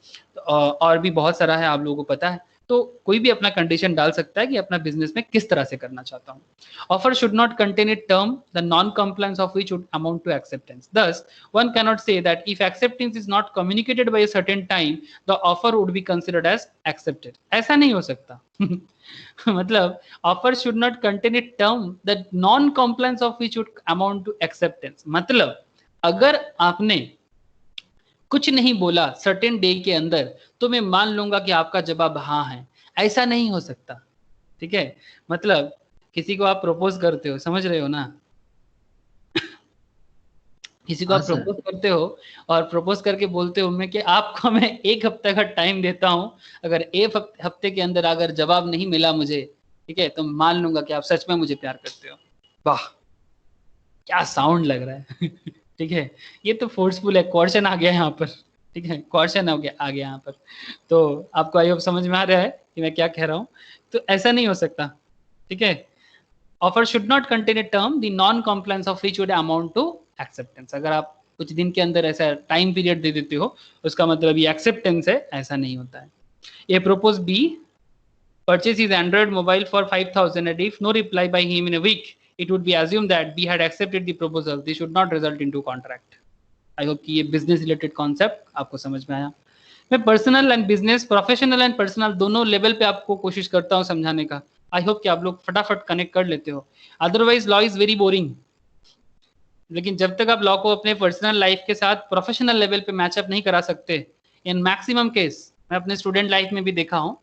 S1: और भी बहुत सारा है, आप लोगों को पता है। तो कोई भी अपना कंडीशन डाल सकता है कि अपना बिजनेस में किस तरह से करना चाहता हूँ। Offer should not contain a term the non compliance of which would amount to acceptance. Thus one cannot say that if acceptance is not communicated by a certain time, the offer would be considered as accepted. ऐसा नहीं हो सकता। मतलब offer should not contain a term the non compliance of which would amount to acceptance. मतलब अगर आपने कुछ नहीं बोला सर्टेन डे के अंदर, तो मैं मान लूंगा कि आपका जवाब हाँ है। ऐसा नहीं हो सकता। ठीक है, मतलब किसी को आप प्रपोज करते हो, समझ रहे हो ना, किसी को आप प्रपोज करते हो और प्रपोज करके बोलते हो मैं कि आपको मैं 1 हफ्ते का टाइम देता हूं, अगर 1 हफ्ते के अंदर अगर जवाब नहीं मिला मुझे, ठीक है, तो मान लूंगा कि आप सच में मुझे प्यार करते हो। वाह, क्या साउंड लग रहा है। ठीक है, ये तो फोर्सफुल है, क्वेश्चन आ गया यहाँ पर। ठीक है, क्वेश्चन आ गया यहाँ पर। तो आपको आई होप समझ में आ रहा है कि मैं क्या कह रहा हूँ। तो ऐसा नहीं हो सकता। ठीक है, offer should not contain a term the non compliance of which would amount to acceptance. अगर आप कुछ दिन के अंदर ऐसा टाइम पीरियड दे देते हो, उसका मतलब ये एक्सेप्टेंस है, ऐसा नहीं होता है। ये propose be purchase his Android mobile for 5,000 and if no reply by him in a week, it would be assumed that B had accepted the proposal. This should not result into contract. I hope कि ये business related concept आपको समझ में आया। मैं personal and business, professional and personal दोनों level पे आपको कोशिश करता हूँ समझाने का। आई होप कि आप लोग फटाफट कनेक्ट कर लेते हो। Otherwise law is very boring. लेकिन जब तक आप लॉ को अपने पर्सनल लाइफ के साथ प्रोफेशनल लेवल पे मैचअप नहीं करा सकते, इन मैक्सिमम केस, मैं अपने स्टूडेंट लाइफ में भी देखा हूँ,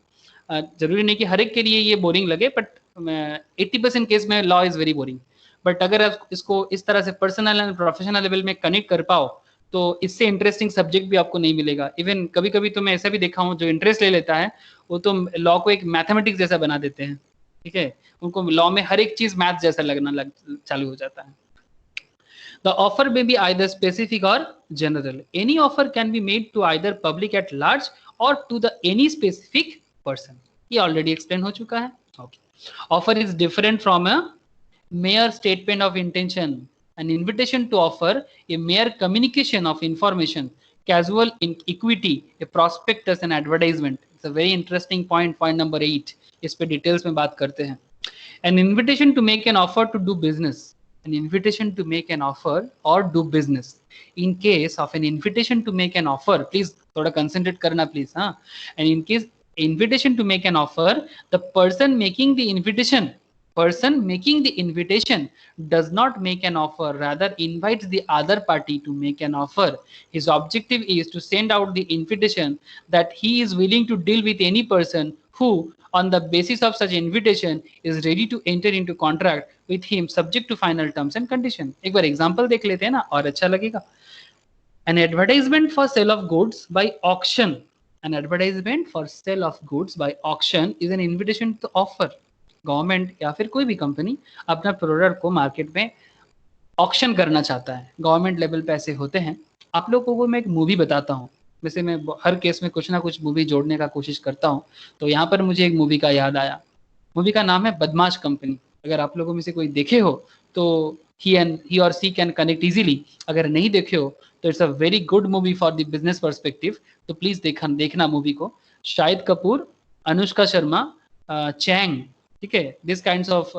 S1: जरूरी नहीं कि हर एक के लिए ये बोरिंग लगे, बट 80% केस में law is very boring. But अगर आप इसको इस तरह से पर्सनल एंड प्रोफेशनल लेवल में कनेक्ट कर पाओ, तो इससे इंटरेस्टिंग सब्जेक्ट भी आपको नहीं मिलेगा। इवन कभी कभी तो मैं ऐसा भी देखा हूँ, जो इंटरेस्ट ले लेता है वो तो लॉ को एक मैथमेटिक्स जैसा बना देते हैं। ठीक है, उनको लॉ में हर एक चीज मैथ जैसा लगना चालू हो जाता है। The offer may be either specific or general. Any offer can be made to either public at large or to the any specific person. ये already explain हो चुका है। Okay. Offer is different from a mere statement of intention. An invitation to offer, a mere communication of information, casual in equity, a prospectus and advertisement. It's a very interesting point, point number 8. इस पे details में बात करते हैं। An invitation to make an offer to do business. an invitation to make an offer or do business. In case of an invitation to make an offer, please थोड़ा concentrate करना please, हाँ. And in case invitation to make an offer, the person making the invitation does not make an offer, rather invites the other party to make an offer. His objective is to send out the invitation that he is willing to deal with any person who on the basis of such invitation is ready to enter into contract with him subject to final terms and condition. एक बार example देख लेते हैं ना और अच्छा लगेगा. An advertisement for sale of goods by auction. An advertisement for sale of goods by auction is an invitation to offer. Government या फिर कोई भी कंपनी अपना प्रोडक्ट को मार्केट में ऑक्शन करना चाहता है. गवर्नमेंट लेवल पे ऐसे होते हैं. आप लोगों को मैं एक मूवी बताता हूँ. वैसे मैं हर केस में कुछ ना कुछ मूवी जोड़ने का कोशिश करता हूँ. तो यहाँ पर मुझे एक मूवी का याद आया. मूवी का नाम है बदमाश कंपनी. अगर आप लोगों में से कोई देखे हो तो ही और सी कैन कनेक्ट इजीली. अगर नहीं देखे हो तो it's a very good movie for the business perspective. तो प्लीज देखना मूवी को. शाहिद कपूर, अनुष्का शर्मा, चैंग, ठीक है, दिस काइंड्स ऑफ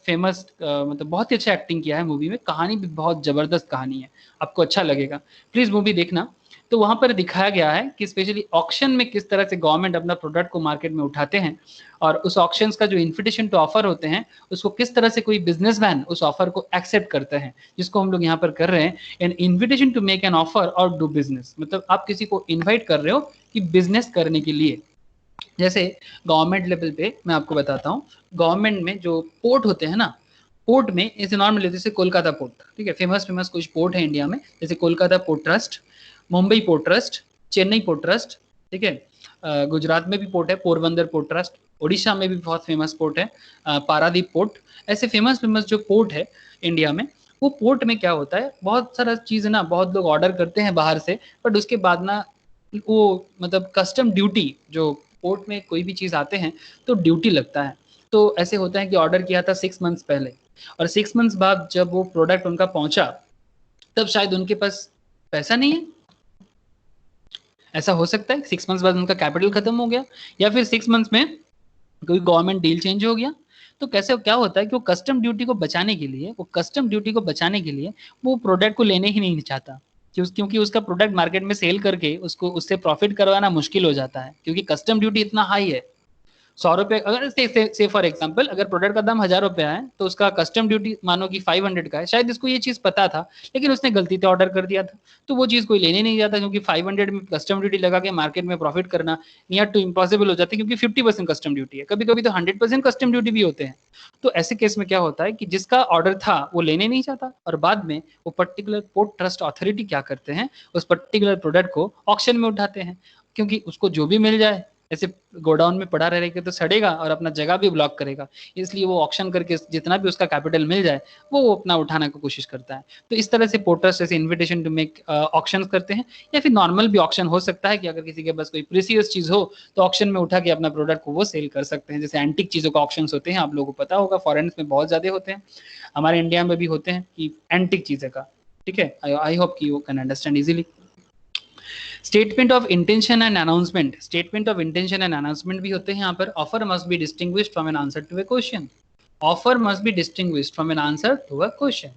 S1: फेमस, मतलब बहुत ही अच्छा एक्टिंग किया है मूवी में. कहानी भी बहुत जबरदस्त कहानी है, आपको अच्छा लगेगा. प्लीज मूवी देखना. तो वहां पर दिखाया गया है कि स्पेशली ऑक्शन में किस तरह से गवर्नमेंट अपना प्रोडक्ट को मार्केट में उठाते हैं और उस ऑक्शंस का जो इन्विटेशन टू ऑफर होते हैं उसको किस तरह से कोई बिजनेसमैन उस ऑफर को एक्सेप्ट करते हैं, जिसको हम लोग यहाँ पर कर रहे हैं an invitation to make an offer और डू बिजनेस. मतलब आप किसी को इन्वाइट कर रहे हो कि बिजनेस करने के लिए. जैसे गवर्नमेंट लेवल पे मैं आपको बताता हूँ, गवर्नमेंट में जो पोर्ट होते हैं ना, पोर्ट में इसे नॉर्मली जैसे कोलकाता पोर्ट, ठीक है, फेमस कुछ पोर्ट है इंडिया में, जैसे Kolkata port trust, Mumbai port trust, Chennai port trust, ठीक है, गुजरात में भी पोर्ट है पोरबंदर पोर्ट ट्रस्ट, उड़ीसा में भी बहुत फेमस पोर्ट है पारादीप पोर्ट. ऐसे फेमस जो पोर्ट है इंडिया में, वो पोर्ट में क्या होता है, बहुत सारा चीज ना, बहुत लोग ऑर्डर करते हैं बाहर से, बट उसके बाद ना वो मतलब कस्टम ड्यूटी, जो पोर्ट में कोई भी चीज आते हैं तो ड्यूटी लगता है. तो ऐसे होता है कि ऑर्डर किया था 6 मंथ्स पहले और 6 मंथ्स बाद जब वो प्रोडक्ट उनका पहुंचा तब शायद उनके पास पैसा नहीं है. ऐसा हो सकता है 6 मंथ्स बाद उनका कैपिटल खत्म हो गया, या फिर 6 मंथ्स में कोई गवर्नमेंट डील चेंज हो गया. तो कैसे क्या होता है कि वो कस्टम ड्यूटी को बचाने के लिए वो प्रोडक्ट को लेने ही नहीं चाहता, क्योंकि उसका प्रोडक्ट मार्केट में सेल करके उसको उससे प्रॉफिट करवाना मुश्किल हो जाता है, क्योंकि कस्टम ड्यूटी इतना हाई है. 100 रुपए, अगर से फॉर एग्जांपल अगर प्रोडक्ट का दाम 1000 रुपया है तो उसका कस्टम ड्यूटी मानो कि 500 का है. शायद इसको ये चीज पता था लेकिन उसने गलती से ऑर्डर कर दिया था, तो वो चीज कोई लेने नहीं जाता, क्योंकि 500 में कस्टम ड्यूटी लगा के मार्केट में प्रॉफिट करना नियर टू इम्पॉसिबल हो जाता है, क्योंकि 50% कस्टम ड्यूटी है, कभी कभी तो 100% कस्टम ड्यूटी भी होते हैं. तो ऐसे केस में क्या होता है कि जिसका ऑर्डर था वो लेने नहीं चाहता और बाद में वो पर्टिकुलर पोर्ट ट्रस्ट अथॉरिटी क्या करते हैं, उस पर्टिकुलर प्रोडक्ट को ऑक्शन में उठाते हैं, क्योंकि उसको जो भी मिल जाए, ऐसे गोडाउन में पड़ा रहेगा तो सड़ेगा और अपना जगह भी ब्लॉक करेगा, इसलिए वो ऑक्शन करके जितना भी उसका कैपिटल मिल जाए वो अपना उठाने की कोशिश करता है. तो इस तरह से पोर्टर्स जैसे इन्विटेशन टू मेक ऑक्शन करते हैं, या फिर नॉर्मल भी ऑक्शन हो सकता है कि अगर किसी के पास कोई प्रीसियस चीज हो तो ऑक्शन में उठा के अपना प्रोडक्ट को वो सेल कर सकते हैं. जैसे एंटिक चीजों का ऑक्शन होते हैं, आप लोगों को पता होगा, फॉरेन में बहुत ज्यादा होते हैं, हमारे इंडिया में भी होते हैं कि एंटिक चीजें का, ठीक है. आई होप कि you can understand easily. Statement of intention and announcement भी होते हैं यहाँ पर. Offer must be distinguished from an answer to a question.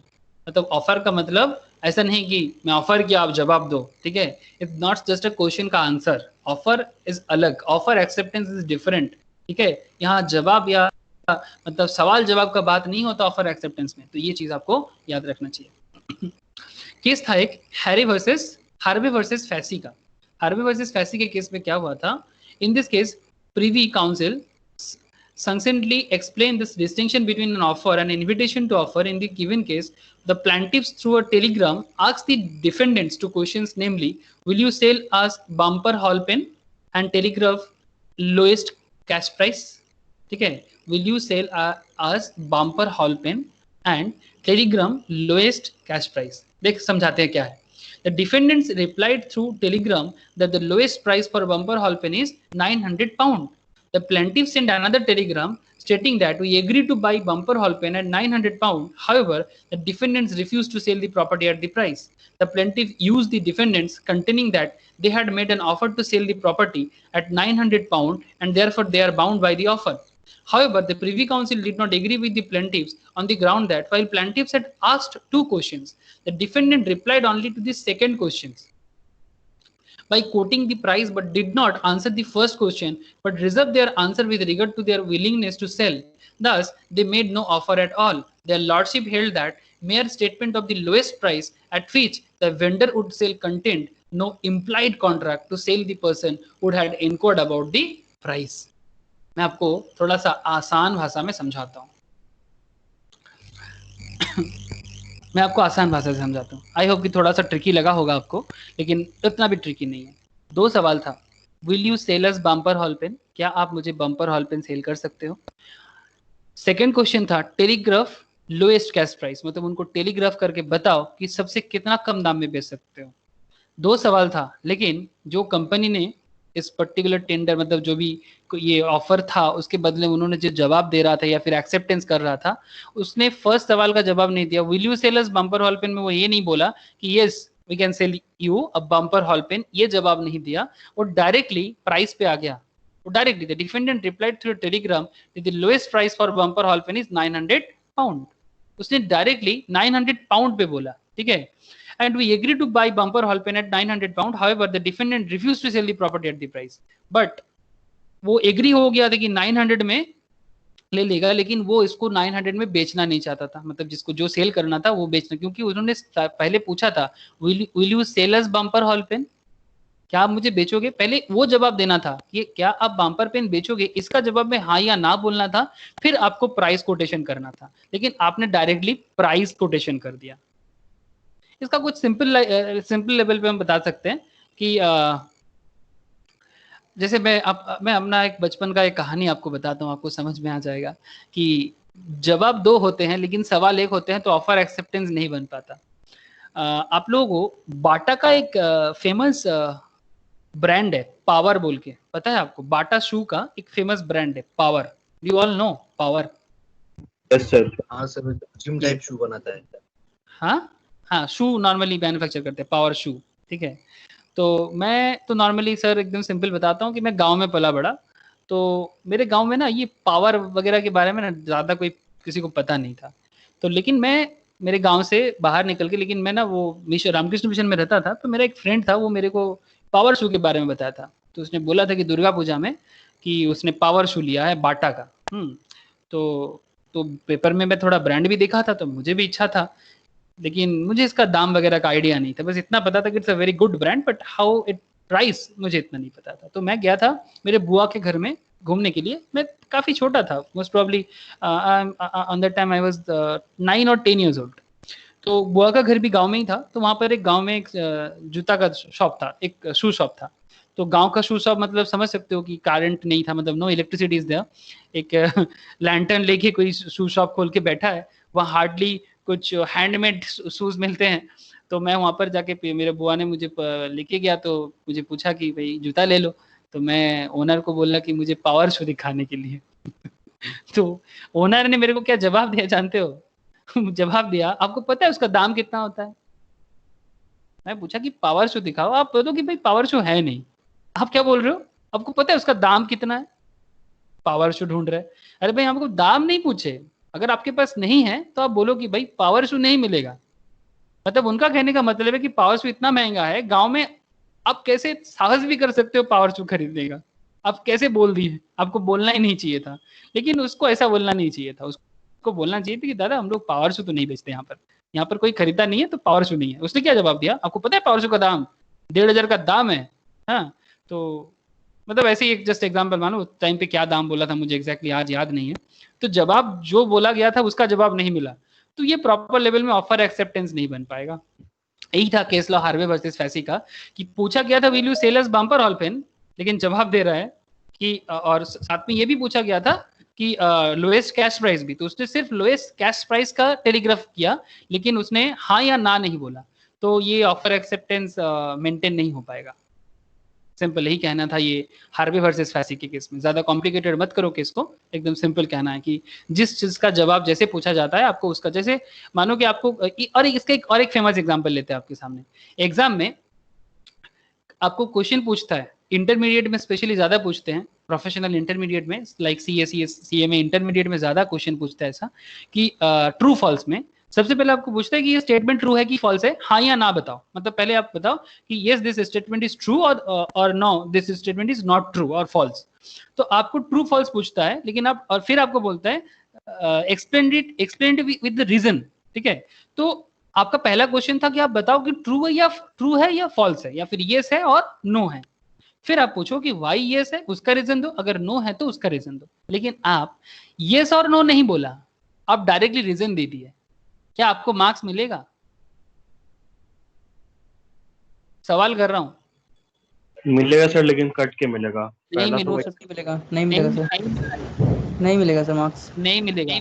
S1: मतलब ऑफर का मतलब ऐसा नहीं कि मैं ऑफर किया आप जवाब दो, ठीक है. It's not just a question का आंसर. ऑफर इज अलग, ऑफर एक्सेप्टेंस इज डिफरेंट, ठीक है. यहाँ जवाब या मतलब सवाल जवाब का बात नहीं होता ऑफर एक्सेप्टेंस में. तो ये चीज आपको याद रखना चाहिए. केस था एक हार्वे वर्सेस फैसी का. हार्वे वर्सेस फैसी के केस में क्या हुआ था, in this case Privi council succinctly explain this distinction between an offer and invitation to offer. In the given case, the plaintiffs through a telegram asked the defendants two questions, namely, will you sell us bumper hall pen and telegraph lowest cash price? ठीक है, will you sell us bumper hall pen and telegram lowest cash price? देख समझाते हैं क्या है. The defendants replied through telegram that the lowest price for bumper hall pen is 900 pound. The plaintiff sent another telegram stating that we agree to buy bumper hall pen at 900 pound. However, the defendants refused to sell the property at the price. The plaintiff used the defendants containing that they had made an offer to sell the property at 900 pound and therefore they are bound by the offer. However, the Privy Council did not agree with the plaintiffs on the ground that while plaintiffs had asked 2 questions, the defendant replied only to the second questions by quoting the price but did not answer the first question but reserved their answer with regard to their willingness to sell. Thus, they made no offer at all. Their lordship held that mere statement of the lowest price at which the vendor would sell contained no implied contract to sell the person who had inquired about the price. मैं आपको थोड़ा सा आसान भाषा में समझाता हूँ मैं आपको आसान भाषा से समझाता हूँ. आई होप कि थोड़ा सा ट्रिकी लगा होगा आपको, लेकिन इतना भी ट्रिकी नहीं है. 2 सवाल था. Will you sell us Bumper Hall Pen, क्या आप मुझे बम्पर हॉल पेन सेल कर सकते हो. सेकेंड क्वेश्चन था टेलीग्राफ लोएस्ट कैश प्राइस, मतलब उनको टेलीग्राफ करके बताओ कि सबसे कितना कम दाम में बेच सकते हो. 2 सवाल था, लेकिन जो कंपनी ने इस पर्टिकुलर टेंडर मतलब जो भी ये ऑफर था उसके बदले उन्होंने जो जवाब दे रहा था या फिर एक्सेप्टेंस कर रहा था, उसने फर्स्ट सवाल का जवाब नहीं दिया. Will you sell us Bumper Hall Pen में वो ये नहीं बोला कि yes we can sell you a Bumper Hall Pen, ये जवाब नहीं दिया. वो डायरेक्टली प्राइस पे आ गया. वो directly the defendant replied through telegram that the lowest price for Bumper Hall Pen is 900 pound. उसने डायरेक्टली 900 पाउंड पे बोला. ठीक है. And we agreed to buy bumper hall pen at 900 pound. However, the defendant refused to sell the property at the price. But वो agree हो गया था कि 900 में ले लेगा, लेकिन वो इसको 900 में बेचना नहीं चाहता था. मतलब जिसको जो सेल करना था वो बेचना, क्योंकि उन्होंने पहले पूछा था will you sell us Bumper Hall Pen, क्या आप मुझे बेचोगे. पहले वो जवाब देना था कि क्या आप बम्पर पेन बेचोगे, इसका जवाब में हाँ या ना बोलना था, फिर आपको प्राइस कोटेशन करना था. लेकिन आपने डायरेक्टली प्राइस कोटेशन कर दिया. इसका कुछ सिंपल लेवल पे हम बता सकते हैं कि जैसे मैं अपना एक बचपन का एक कहानी आपको बताता हूँ, आपको समझ में आ जाएगा कि जवाब 2 होते हैं लेकिन सवाल 1 होते हैं तो ऑफर एक्सेप्टेंस नहीं बन पाता. आप लोगों को बाटा का एक फेमस ब्रांड है पावर बोल के, पता है आपको. बाटा शू का एक फेमस ब्रांड है power. You all know power.
S3: Yes sir. हाँ सर, जिम टाइप शू बनाता है.
S1: हाँ शू नॉर्मली मैन्युफैक्चर करते हैं पावर शू. ठीक है. तो मैं तो नॉर्मली सर एकदम सिंपल बताता हूँ कि मैं गांव में पला बड़ा. तो मेरे गांव में ना ये पावर वगैरह के बारे में ना ज़्यादा कोई किसी को पता नहीं था. तो लेकिन मैं मेरे गांव से बाहर निकल के, लेकिन मैं ना वो रामकृष्ण मिशन में रहता था, तो मेरा एक फ्रेंड था, वो मेरे को पावर शू के बारे में बताया था. तो उसने बोला था कि दुर्गा पूजा में कि उसने पावर शू लिया है बाटा का. तो पेपर में मैं थोड़ा ब्रांड भी देखा था, तो मुझे भी इच्छा था, लेकिन मुझे इसका दाम वगैरह का आइडिया नहीं था. बस इतना पता था कि it's a very good brand, but how it price मुझे इतना नहीं पता था. तो मैं गया था मेरे बुआ के घर में घूमने के लिए. मैं काफ़ी छोटा था, most probably on that time I was 9 और 10 ईयर्स ओल्ड. तो बुआ का घर भी गांव में ही था. तो वहाँ पर एक गांव में एक जूता का शॉप था, एक शू शॉप था. तो गांव का शू शॉप मतलब समझ सकते हो कि करंट नहीं था, मतलब नो इलेक्ट्रिसिटी इज देयर. एक लैंटर्न लेके कोई शू शॉप खोल के बैठा है. वहाँ हार्डली कुछ हैंडमेड शूज मिलते हैं. तो मैं वहाँ पर जाके, मेरे बुआ ने मुझे लेके गया, तो मुझे पूछा कि भाई जूता ले लो. तो मैं ओनर को बोला कि मुझे पावर शू दिखाने के लिए. तो ओनर ने मेरे को क्या जवाब दिया जानते हो? जवाब दिया, आपको पता है उसका दाम कितना होता है? मैं पूछा कि पावर शू दिखाओ. आप बोलो कि भाई पावर शू है नहीं. आप क्या बोल रहे हो? आपको पता है उसका दाम कितना है? पावर शू ढूंढ रहे. अरे भाई हमको दाम नहीं पूछे, अगर आपके पास नहीं है तो आप बोलो कि भाई पावर शू नहीं मिलेगा. मतलब उनका कहने का मतलब है कि पावर शू इतना महंगा है गांव में, आप कैसे साहस भी कर सकते हो पावर शू खरीदने का? आप कैसे बोल दिए? आपको बोलना ही नहीं चाहिए था. लेकिन उसको ऐसा बोलना नहीं चाहिए था. उसको बोलना चाहिए था कि दादा हम लोग पावर शू तो नहीं बेचते यहाँ पर कोई खरीदा नहीं है तो पावर शू नहीं है. उसने क्या जवाब दिया? आपको पता है पावर शू का दाम 1500 का दाम है. हाँ, तो मतलब ऐसे ही एक जस्ट एग्जाम्पल मानो उस टाइम पे क्या दाम बोला था मुझे एग्जैक्टली आज याद नहीं है. तो जवाब जो बोला गया था उसका जवाब नहीं मिला, तो ये प्रॉपर लेवल में ऑफर एक्सेप्टेंस नहीं बन पाएगा. यही था case law Harvey versus Facey का, कि पूछा गया था will you sell us Bumper Hall Pen, लेकिन जवाब दे रहा है कि और साथ में ये भी पूछा गया था कि लोएस्ट कैश प्राइस भी. तो उसने सिर्फ लोएस्ट कैश प्राइस का टेलीग्राफ किया, लेकिन उसने हाँ या ना नहीं बोला. तो ये ऑफर एक्सेप्टेंस मेंटेन नहीं हो पाएगा. सिंपल यही कहना था ये हार्वे वर्सेस फैसी के केस में. ज्यादा कॉम्प्लिकेटेड मत करो केस को, एकदम सिंपल कहना है कि जिस चीज का जवाब जैसे पूछा जाता है आपको उसका, जैसे मानो कि आपको, और इसका एक फेमस एग्जांपल लेते हैं आपके सामने. एग्जाम में आपको क्वेश्चन पूछता है, इंटरमीडिएट में स्पेशली ज्यादा पूछते हैं, प्रोफेशनल इंटरमीडिएट में, लाइक CMA इंटरमीडिएट में ज्यादा क्वेश्चन पूछता है ऐसा कि ट्रू फॉल्स में सबसे पहले आपको पूछता है कि ये स्टेटमेंट ट्रू है कि फॉल्स है, हाँ या ना बताओ। मतलब पहले आप बताओ कि yes this statement is true और no this statement is not true और फॉल्स। तो आपको ट्रू फॉल्स पूछता है, लेकिन आप और फिर आपको बोलता है explain it with the reason. ठीक है, तो आपका पहला क्वेश्चन था कि आप बताओ कि ट्रू है या फॉल्स है, या फिर येस है और नो है। फिर आप पूछो कि वाई येस है, उसका रीजन दो, अगर नो है तो उसका रीजन दो। लेकिन आप येस और नो नहीं बोला, आप डायरेक्टली रीजन दे दिए, क्या आपको मार्क्स मिलेगा? सवाल कर रहा हूं।
S2: मिलेगा सर, लेकिन कट के मिलेगा।
S1: नहीं
S2: पहला तो
S1: मिलेगा,
S4: नहीं मिलेगा, नहीं मिलेगा सर, नहीं मिलेगा सर मार्क्स,
S1: नहीं मिलेगा।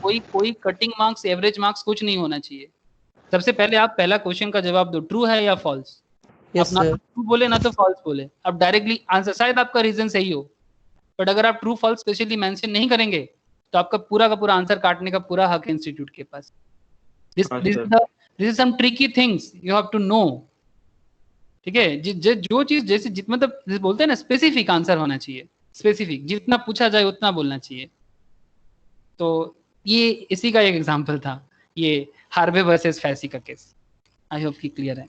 S1: कोई कटिंग मार्क्स, एवरेज मार्क्स कुछ नहीं होना चाहिए। सबसे पहले आप पहला क्वेश्चन का जवाब दो, ट्रू है या फॉल्स।
S4: यस
S1: आप ना
S4: सर।
S1: तो ट्रू बोले ना तो फॉल्स बोले, आप डायरेक्टली आंसर, शायद आपका रीजन सही हो, बट अगर आप ट्रू फॉल्स स्पेशली मेंशन नहीं करेंगे तो आपका पूरा का पूरा आंसर काटने का पूरा हक है इंस्टीट्यूट के पास। This is some tricky things you have to know. ठीक है, जो चीज जैसे मतलब जैसे बोलते हैं ना, स्पेसिफिक आंसर होना चाहिए, स्पेसिफिक, जितना पूछा जाए उतना बोलना चाहिए। तो ये इसी का एक एग्जांपल था, ये हार्वे वर्सेस फैसी का केस। आई होप कि क्लियर है।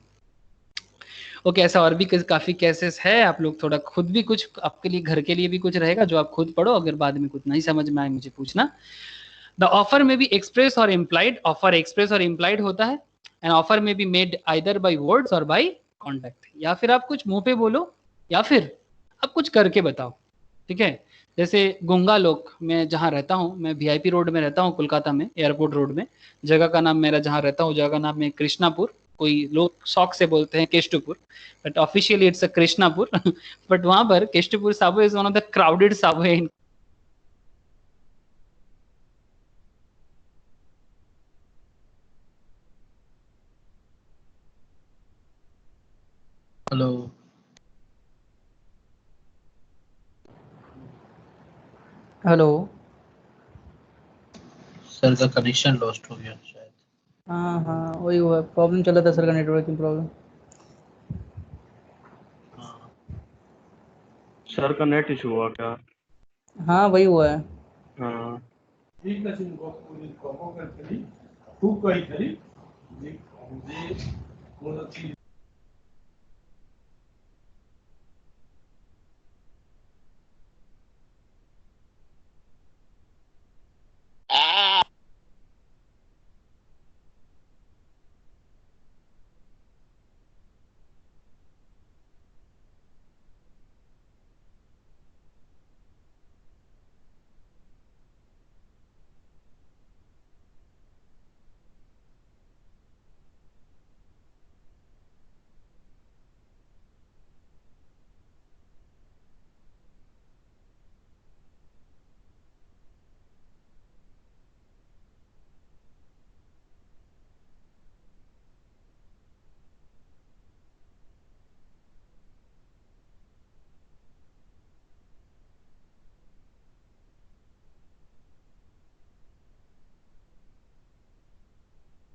S1: ओके, ऐसा और भी काफी केसेस है, आप लोग थोड़ा खुद भी कुछ आपके लिए, घर के लिए भी कुछ रहेगा जो आप खुद पढ़ो, अगर बाद में कुछ नहीं समझ में आए मुझे पूछना। द ऑफर में बी एक्सप्रेस और इम्प्लाइड, ऑफर एक्सप्रेस और इम्प्लाइड होता है। एंड ऑफर में be made either by words और बाय कॉन्टैक्ट, या फिर आप कुछ मुंह पे बोलो या फिर आप कुछ करके बताओ। ठीक है, जैसे गुंगा लोग, मैं जहाँ रहता हूँ, मैं VIP रोड में रहता हूँ कोलकाता में, एयरपोर्ट रोड में। जगह का नाम, मेरा जहाँ रहता हूँ जगह का नाम है कृष्णापुर, कोई लोग शौक से बोलते हैं Keshtopur, but officially it's a Krishnapur. But वहां पर Keshtopur subway is one of the crowded subway in.
S3: Hello
S4: hello.
S3: Sir का कनेक्शन लॉस्ट हो गया शायद।
S4: हाँ हाँ, वही हुआ, प्रॉब्लम चल रहा था सर का, नेटवर्किंग प्रॉब्लम।
S3: हाँ
S2: सर का नेट इशू हुआ क्या?
S4: हाँ वही हुआ है।
S2: हाँ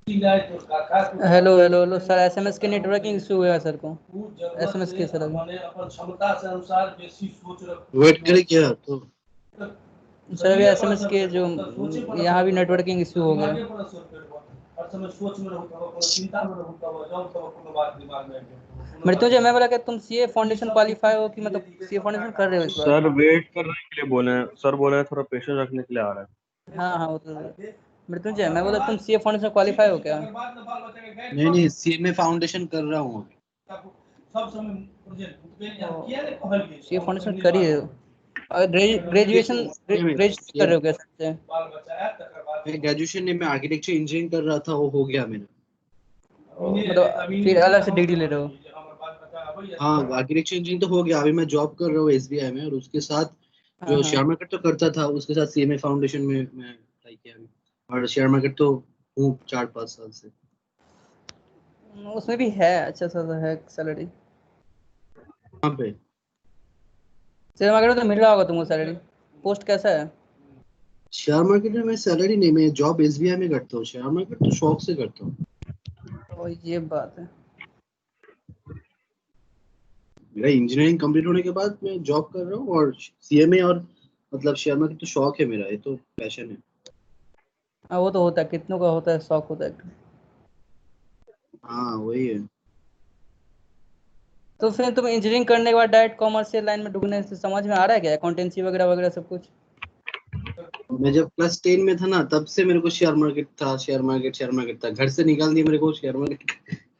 S4: hello hello hello sir, SMS के नेटवर्किंग इशू हुआ है सर को, SMS के सर अभी।
S3: वेट करे क्या तो।
S4: सर अभी SMS के जो यहाँ भी नेटवर्किंग इशू हो गया। मृत्युंजय, मैं बोला कि तुम CA फाउंडेशन क्वालिफाई हो कि मतलब CA फाउंडेशन कर रहे हो इस बार?
S2: सर, वेट करने के लिए बोले हैं सर, बोले हैं थोड़ा पेशेंस रखने के लिए आ रहा है।
S4: हाँ हाँ, वो तो मृत्युंजय, मैं बोला तुम CA फाउंडेशन क्वालिफाई हो क्या?
S3: नहीं CMA फाउंडेशन कर रहा हूँ।
S4: CA फाउंडेशन कर ही हो? ग्रेजुएशन कर रहे हो क्या सबसे?
S3: मैं ग्रेजुएशन नहीं, मैं आर्किटेक्चर इंजीनियरिंग कर रहा था, वो हो गया मेरा।
S4: मतलब फिर अलग से डिग्री ले रहे हो?
S3: हाँ आर्किटेक्चर इंजीनियरिंग तो हो गया, अभी मैं जॉब कर रहा हूँ SBI में, और उसके साथ जो शेयर मार्केट तो करता था, उसके साथ CMA फाउंडेशन में मैं अप्लाई किया अभी। और शेयर मार्केट तो हूँ 4-5 साल से।
S4: उसमें भी है अच्छा सा है सैलरी।
S3: कहाँ पे?
S4: शेयर मार्केट में तो मिल रहा होगा तुमको सैलरी। पोस्ट कैसा है?
S3: शेयर मार्केट में मैं सैलरी नहीं, मैं जॉब SBI में करता हूँ, शेयर मार्केट तो शौक से करता हूँ।
S4: ओ ये बात है।
S3: मेरा इंजीनियरिंग कंप्लीट होने के बाद मैं जॉब कर रहा हूँ और सीएमए और मतलब शेयर मार्केट तो शौक है मेरा, ये तो पैशन है।
S4: हाँ वो तो होता है, कितनों का होता है, शौक होता है।
S3: हाँ वही है।
S4: तो फिर तुम इंजीनियरिंग करने के बाद डायरेक्ट कॉमर्शियल लाइन में ढूंढने से समझ में आ रहा है क्या, अकाउंटेंसी वगैरह वगैरह सब कुछ?
S3: मैं जब क्लास 10 में था ना, तब से मेरे को शेयर मार्केट था। घर से निकाल दिया मेरे को, शेयर मार्केट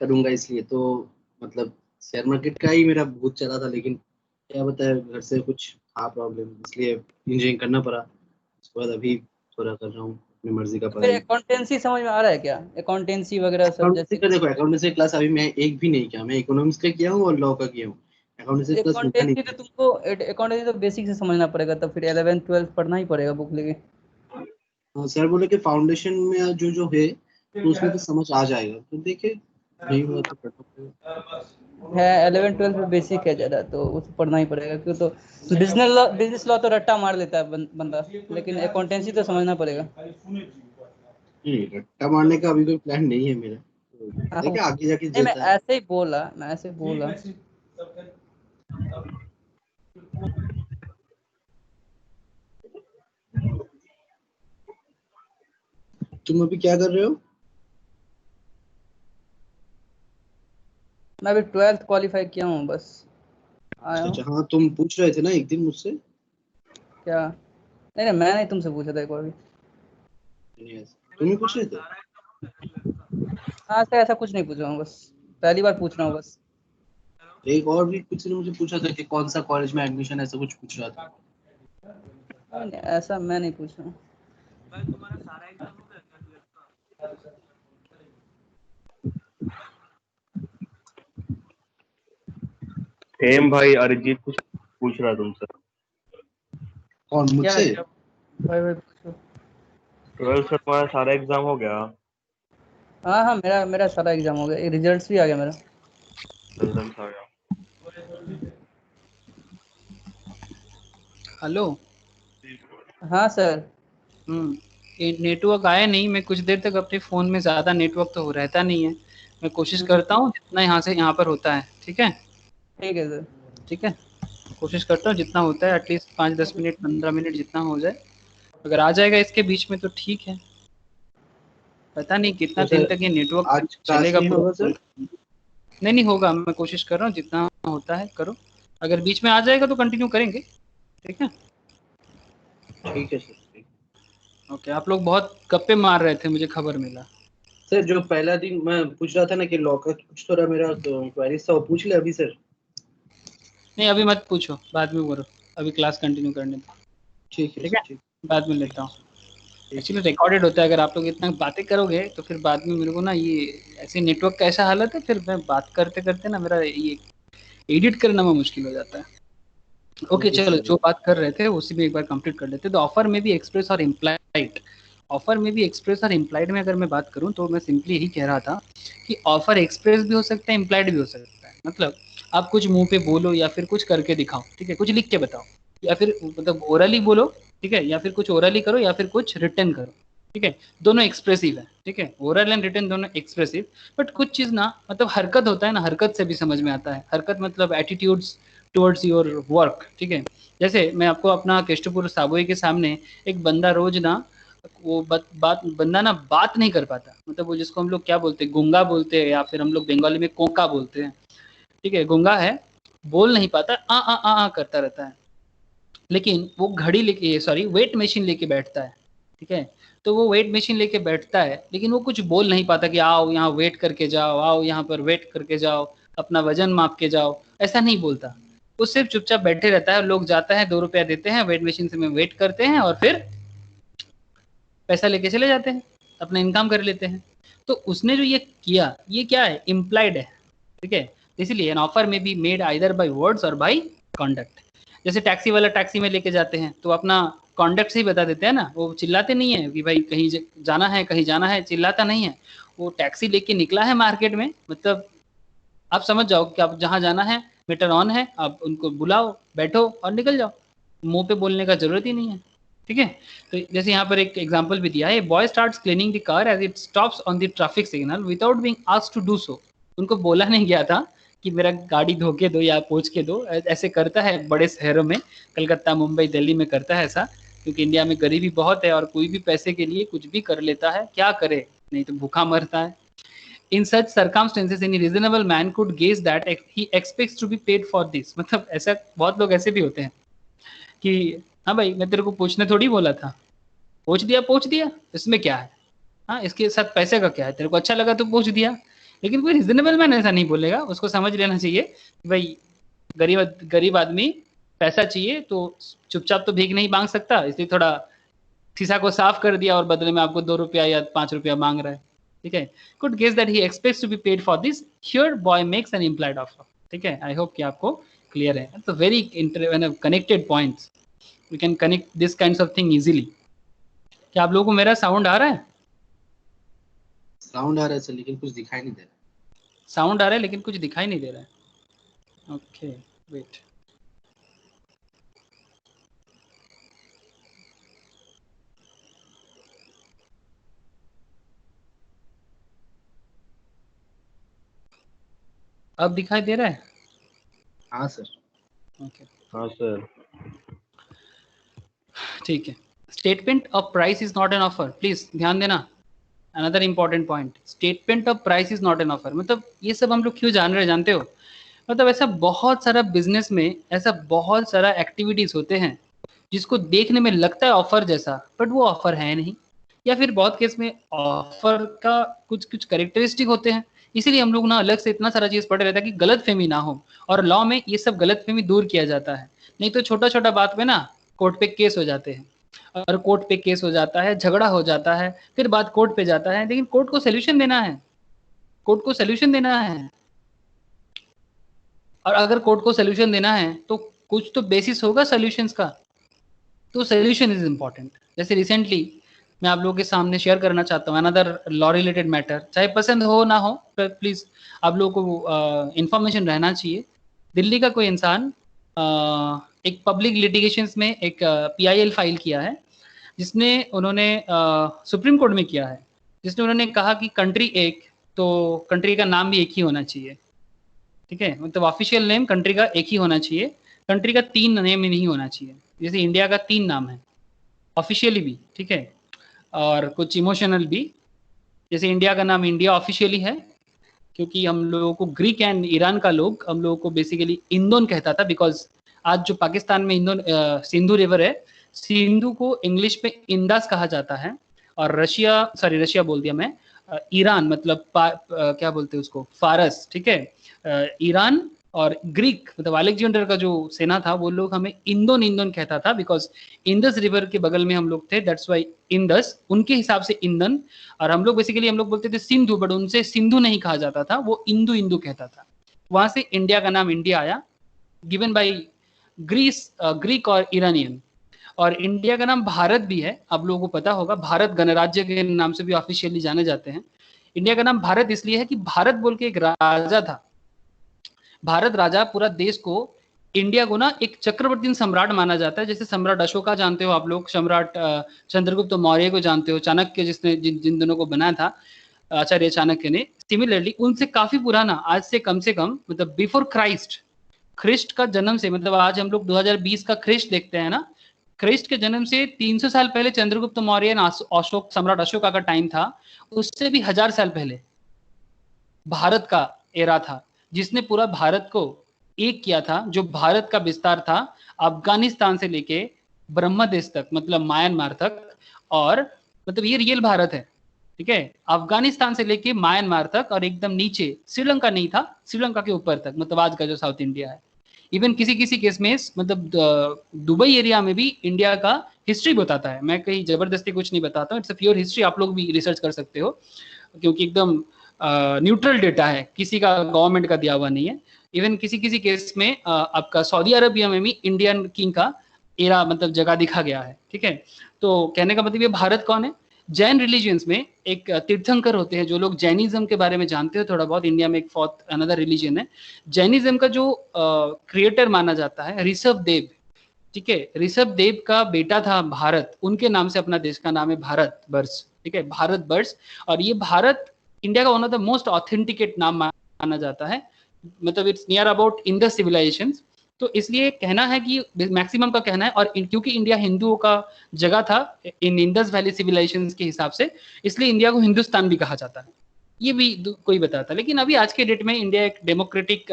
S3: करूंगा इसलिए तो, मतलब शेयर मार्केट का ही मेरा भूत चला था। लेकिन क्या बताए, घर से कुछ था प्रॉब्लम, इसलिए इंजीनियरिंग करना पड़ा। उसके बाद अभी थोड़ा कर रहा हूँ अपनी मर्जी का
S4: तो फिर
S3: पढ़ाई।
S4: अकाउंटेंसी समझ में आ रहा है क्या, अकाउंटेंसी वगैरह सब
S3: अकाउंटेंसी
S4: जैसे?
S3: का देखो, अकाउंटेंसी क्लास अभी मैं एक भी नहीं किया। मैं इकोनॉमिक्स का किया हूँ और लॉ का किया हूँ। अकाउंटेंसी क्लास मिला नहीं।
S4: अकाउंटेंसी तो तुमको अकाउंटेंसी तो बेसिक से समझना पड़ेगा, तो फिर 11th 12th पढ़ना ही पड़ेगा बुक लेके।
S3: हाँ, सर बोले कि फाउंडेशन में जो जो है तो उसमें तो समझ आ जाएगा, तो देखिए नहीं हुआ तो करना पड़ेगा।
S4: है 11th 12th में बेसिक है ज़्यादा, तो उसे पढ़ना ही पड़ेगा। क्यों तो बिजनेस लॉ तो रट्टा मार लेता है बंदा, लेकिन अकाउंटेंसी तो समझना पड़ेगा।
S3: नहीं, रट्टा मारने का अभी कोई प्लान नहीं है मेरा, तो
S4: हाँ,
S3: देखिए आगे जाके
S4: नहीं मैं
S3: जैसा है।
S4: ऐसे ही बोला, मैं ऐसे ही बोला।
S3: तुम अभी क्या कर रहे हो?
S4: मैं अभी 12th क्वालिफाई किया हूँ, बस आया
S3: अच्छा
S4: हूँ।
S3: अच्छा, हाँ तुम पूछ रहे थे ना एक दिन मुझसे।
S4: क्या? नहीं नहीं, मैं नहीं तुमसे पूछा था एक बार भी।
S3: तुम ही पूछ रहे थे।
S4: आज तक ऐसा कुछ नहीं पूछा हूँ, बस पहली बार पूछ रहा हूँ बस।
S3: एक और भी किसी ने मुझे पूछा था कि कौन सा कॉलेज में एडमिशन, ऐसा कुछ पूछ रहा था।
S4: नहीं, नहीं, ऐसा मैं नहीं पूछा हूँ।
S2: एम भाई अरिजीत कुछ पूछ रहा तुमसे।
S3: कौन,
S4: क्या
S3: मुझसे?
S4: क्या भाई भाई पूछो।
S2: 12th से तुम्हारा सारा एग्जाम हो गया?
S4: हाँ हाँ, मेरा मेरा सारा एग्जाम हो गया, रिजल्ट्स भी आ गया मेरा।
S2: रिजल्ट आ गया?
S1: हेलो।
S4: हाँ सर।
S1: ये नेटवर्क आया नहीं, मैं कुछ देर तक अपने फ़ोन में, ज़्यादा नेटवर्क तो रहता नहीं है। मैं कोशिश करता हूँ जितना यहाँ से यहाँ पर होता है, ठीक है?
S4: ठीक है सर।
S1: ठीक है, कोशिश करता हूँ जितना होता है एटलीस्ट 5-10 मिनट 15 मिनट जितना हो जाए। अगर आ जाएगा इसके बीच में तो ठीक है। पता नहीं कितना
S3: तो
S1: दिन
S3: सर
S1: तक ये नेटवर्क
S3: आज क्लास
S1: चलेगा
S3: नहीं होगा
S1: पूरा।
S3: सर?
S1: नहीं नहीं होगा, मैं कोशिश कर रहा हूँ जितना होता है करो। अगर बीच में आ जाएगा तो कंटिन्यू करेंगे, ठीक है?
S3: ठीक है सर, ठीक।
S1: ओके, आप लोग बहुत गप्पे मार रहे थे, मुझे खबर मिला।
S3: सर जो पहला दिन मैं पूछ रहा था ना कि लॉ का कुछ थोड़ा मेरा क्वेरीज था, वो पूछ ले अभी सर।
S1: नहीं अभी मत पूछो, बाद में बोलो, अभी क्लास कंटिन्यू करने दो।
S3: ठीक है
S1: ठीक
S3: सर,
S1: है,
S3: ठीक।
S1: बाद में
S3: ठीक
S1: लेता
S3: है
S1: हूँ।
S3: सर, ठीक है
S1: एक्चुअली
S3: सर।
S1: रिकॉर्डेड होता है, अगर आप लोग इतना बातें करोगे तो फिर बाद में मेरे को ना ये ऐसे नेटवर्क का ऐसा हालत है, फिर मैं बात करते करते ना मेरा ये एडिट करना में मुश्किल हो जाता है। ओके
S3: ठीक है
S1: चलो,
S3: सर।
S1: जो बात कर रहे थे उसी में एक बार कंप्लीट कर लेते। तो ऑफर में भी एक्सप्रेस और इम्प्लाइड, ऑफर में भी एक्सप्रेस और इम्प्लाइड में अगर मैं बात करूं तो मैं सिंपली यही कह रहा था कि ऑफर एक्सप्रेस भी हो सकता है, इम्प्लाइड भी हो सकता है। मतलब आप कुछ मुंह पे बोलो या फिर कुछ करके दिखाओ, ठीक है, कुछ लिख के बताओ, या फिर मतलब ओरली बोलो, ठीक है, या फिर कुछ ओरली करो या फिर कुछ रिटर्न करो, ठीक है, दोनों एक्सप्रेसिव है, ठीक है, ओरल एंड रिटर्न दोनों एक्सप्रेसिव। बट कुछ चीज ना मतलब हरकत होता है ना, हरकत से भी समझ में आता है। हरकत मतलब एटीट्यूड्स टुवर्ड्स योर वर्क, ठीक है। जैसे मैं आपको अपना केष्टपुर साबोई के सामने एक बंदा रोज ना, वो बंदा ना बात नहीं कर पाता, मतलब वो जिसको हम लोग क्या बोलते हैं, गूंगा बोलते हैं, या फिर हम लोग बंगाली में कोका बोलते हैं, ठीक है, गूंगा है, बोल नहीं पाता, आ करता रहता है। लेकिन वो घड़ी लेके, सॉरी, वेट मशीन लेके बैठता है, ठीक है। तो वो वेट मशीन लेके बैठता है लेकिन वो कुछ बोल नहीं पाता कि आओ यहाँ वेट करके जाओ, आओ यहाँ पर वेट करके जाओ, अपना वजन माप के जाओ, ऐसा नहीं बोलता। वो सिर्फ चुपचाप बैठे रहता है। लोग जाता है, 2 रुपया देते हैं, वेट मशीन से में वेट करते हैं और फिर पैसा लेके चले जाते हैं, अपना इनकम कर लेते हैं। तो उसने जो ये किया, ये क्या है, इम्प्लाइड है, ठीक है। इसलिए एन ऑफर में be made either by words और बाय कॉन्डक्ट। जैसे टैक्सी वाला टैक्सी में लेके जाते हैं तो अपना कॉन्डक्ट से ही बता देते हैं ना, वो चिल्लाते नहीं है कि भाई कहीं जाना है, कहीं जाना है, चिल्लाता नहीं है। वो टैक्सी लेके निकला है मार्केट में, मतलब आप समझ जाओ कि आप जहाँ जाना है, मीटर ऑन है, आप उनको बुलाओ, बैठो और निकल जाओ। मुंह पे बोलने का जरूरत ही नहीं है, ठीक है। तो जैसे यहाँ पर एक एग्जांपल भी दिया है, boy starts cleaning the car as it stops on the traffic signal without being asked to do so. उनको बोला नहीं गया था कि मेरा गाड़ी धो के दो या पोंछ के दो। ऐसे करता है बड़े शहरों में, कलकत्ता, मुंबई, दिल्ली में करता है ऐसा, क्योंकि इंडिया में गरीबी बहुत है और कोई भी पैसे के लिए कुछ भी कर लेता है, क्या करे, नहीं तो भूखा मरता है। In such circumstances, any reasonable man could guess that he expects to be paid for this। मतलब ऐसा बहुत लोग ऐसे भी होते हैं कि हाँ भाई मैं तेरे को पूछने थोड़ी बोला था, पूछ दिया, इसमें क्या है, हाँ इसके साथ पैसे का क्या है, तेरे को अच्छा लगा तो पूछ दिया। लेकिन कोई रिजनेबल मैन ऐसा नहीं बोलेगा, उसको समझ लेना चाहिए कि भाई गरीब आदमी पैसा चाहिए तो चुपचाप तो भीख नहीं मांग सकता, इसलिए थोड़ा शीशा को साफ कर दिया और बदले में आपको 2 रुपया या 5 रुपया मांग रहा है, ठीक है। Could guess that he expects to be paid for this, here boy makes an implied offer, ठीक है। आई होप कि आपको क्लियर है। तो very connected points, we can connect this kinds of thing easily. क्या आप लोगों को मेरा साउंड आ रहा है?
S3: साउंड आ रहा है सर, लेकिन कुछ दिखाई नहीं दे रहा।
S1: साउंड आ रहा है लेकिन कुछ दिखाई नहीं दे रहा है। ओके वेट, अब दिखाई दे रहा है?
S3: हाँ सर।
S1: ओके
S2: हाँ सर।
S1: ठीक है। Statement of price is not an offer, please ध्यान देना। Another important point, statement of price is not an offer. मतलब ये सब हम लोग क्यों जान रहे हैं जानते हो? मतलब ऐसा बहुत सारा बिजनेस में ऐसा बहुत सारा एक्टिविटीज होते हैं जिसको देखने में लगता है ऑफर जैसा, बट वो ऑफर है नहीं, या फिर बहुत केस में ऑफर का कुछ कुछ कैरेक्टरिस्टिक होते हैं। इसीलिए हम लोग ना अलग से इतना सारा चीज पढ़ रहे थे कि गलतफहमी ना हो, और लॉ में ये सब गलतफहमी दूर किया जाता है। नहीं तो छोटा छोटा बात में ना कोर्ट पे केस हो जाते हैं, और कोर्ट पे केस हो जाता है, झगड़ा हो जाता है, फिर बात कोर्ट पे जाता है, लेकिन कोर्ट को सोल्यूशन देना है, कोर्ट को सोल्यूशन देना है। और अगर कोर्ट को सोल्यूशन देना है तो कुछ तो बेसिस होगा सोल्यूशंस का, तो सोल्यूशन इज इम्पॉर्टेंट। जैसे रिसेंटली मैं आप लोगों के सामने शेयर करना चाहता हूँ अनदर लॉ रिलेटेड मैटर, चाहे पसंद हो ना हो, पर प्लीज आप लोगों को इंफॉर्मेशन रहना चाहिए। दिल्ली का कोई इंसान एक पब्लिक लिटिगेशंस में एक PIL फाइल किया है, जिसने उन्होंने सुप्रीम कोर्ट में किया है, जिसने उन्होंने कहा कि कंट्री एक, तो कंट्री का नाम भी एक ही होना चाहिए, ठीक है। मतलब ऑफिशियल नेम कंट्री का एक ही होना चाहिए, कंट्री का 3 नेम ही नहीं होना चाहिए। जैसे इंडिया का 3 नाम है ऑफिशियली भी, ठीक है, और कुछ इमोशनल भी। जैसे इंडिया का नाम इंडिया ऑफिशियली है, क्योंकि हम लोगों को ग्रीक एंड ईरान का लोग हम लोगों को बेसिकली इंदोन कहता था, बिकॉज आज जो पाकिस्तान में इंदोन सिंधु रिवर है, सिंधु को इंग्लिश में इंदास कहा जाता है। और रशिया बोल दिया मैं, ईरान मतलब क्या बोलते हैं उसको, फारस, ठीक है। ईरान और ग्रीक मतलब अलेक्जेंडर का जो सेना था, वो लोग हमें इंदोन कहता था, बिकॉज इंदस रिवर के बगल में हम लोग थे, दैट्स वाई इंदस, उनके हिसाब से इंदन। और हम लोग बेसिकली हम लोग बोलते थे सिंधु, बट उनसे सिंधु नहीं कहा जाता था, वो इंदु कहता था। वहां से इंडिया का नाम इंडिया आया, गिवन बाई ग्रीक और ईरानियन। और इंडिया का नाम भारत भी है, आप लोगों को पता होगा, भारत गणराज्य के नाम से भी ऑफिशियली जाने जाते हैं। इंडिया का नाम भारत इसलिए है कि भारत बोल के एक राजा था, भारत राजा पूरा देश को, इंडिया को ना एक चक्रवर्ती सम्राट माना जाता है। जैसे सम्राट अशोका जानते हो आप लोग, सम्राट चंद्रगुप्त मौर्य को जानते हो, चाणक्य जिसने जिन दोनों को बनाया था, आचार्य चाणक्य ने। सिमिलरली उनसे काफी पुराना, आज से कम मतलब बिफोर ख्रिस्ट का जन्म से, मतलब आज हम लोग 2020 का ख्रिस्ट देखते हैं ना, ख्रिस्ट के जन्म से 300 साल पहले चंद्रगुप्त मौर्य सम्राट अशोका का टाइम था, उससे भी 1000 साल पहले भारत का एरा था, जिसने पूरा भारत को एक किया था। जो भारत का विस्तार था अफगानिस्तान से लेके ब्रह्मदेश तक, मतलब म्यांमार तक, और मतलब ये रियल भारत है, ठीक है। अफगानिस्तान से लेके म्यांमार तक, और एकदम नीचे श्रीलंका नहीं था, श्रीलंका के ऊपर तक, मतलब आज का जो साउथ इंडिया है। इवन किसी केस में मतलब दुबई एरिया में भी इंडिया का हिस्ट्री बताता है। मैं कहीं जबरदस्ती कुछ नहीं बताता हूँ, इट्स अ प्योर हिस्ट्री, आप लोग भी रिसर्च कर सकते हो, क्योंकि एकदम न्यूट्रल डेटा है, किसी का गवर्नमेंट का दिया हुआ नहीं है। इवन किसी केस में आपका सऊदी अरबिया में भी इंडियन किंग का एरा मतलब जगह दिखा गया है, ठीक है। तो कहने का मतलब ये भारत कौन है? जैन रिलीजियंस में एक तीर्थंकर होते हैं, जो लोग जैनिज्म के बारे में जानते हो थोड़ा बहुत, इंडिया में एक फोर्थ अनदर रिलीजन है। जैनिज्म का जो क्रिएटर माना जाता है ऋषभ देव, ठीक है, ऋषभ देव का बेटा था भारत, उनके नाम से अपना देश का नाम है भारत वर्ष, ठीक है, भारत वर्ष। और ये भारत इंडिया का one of the most authenticate नाम माना जाता है, मतलब it's near about Indus civilizations. तो इसलिए कहना है कि मैक्सिमम का कहना है, और क्योंकि इंडिया हिंदुओं का जगह था इन इंडस वैली सिविलाइजेशन के हिसाब से, इसलिए इंडिया को हिंदुस्तान भी कहा जाता है, ये भी कोई बताता। लेकिन अभी आज के डेट में इंडिया एक डेमोक्रेटिक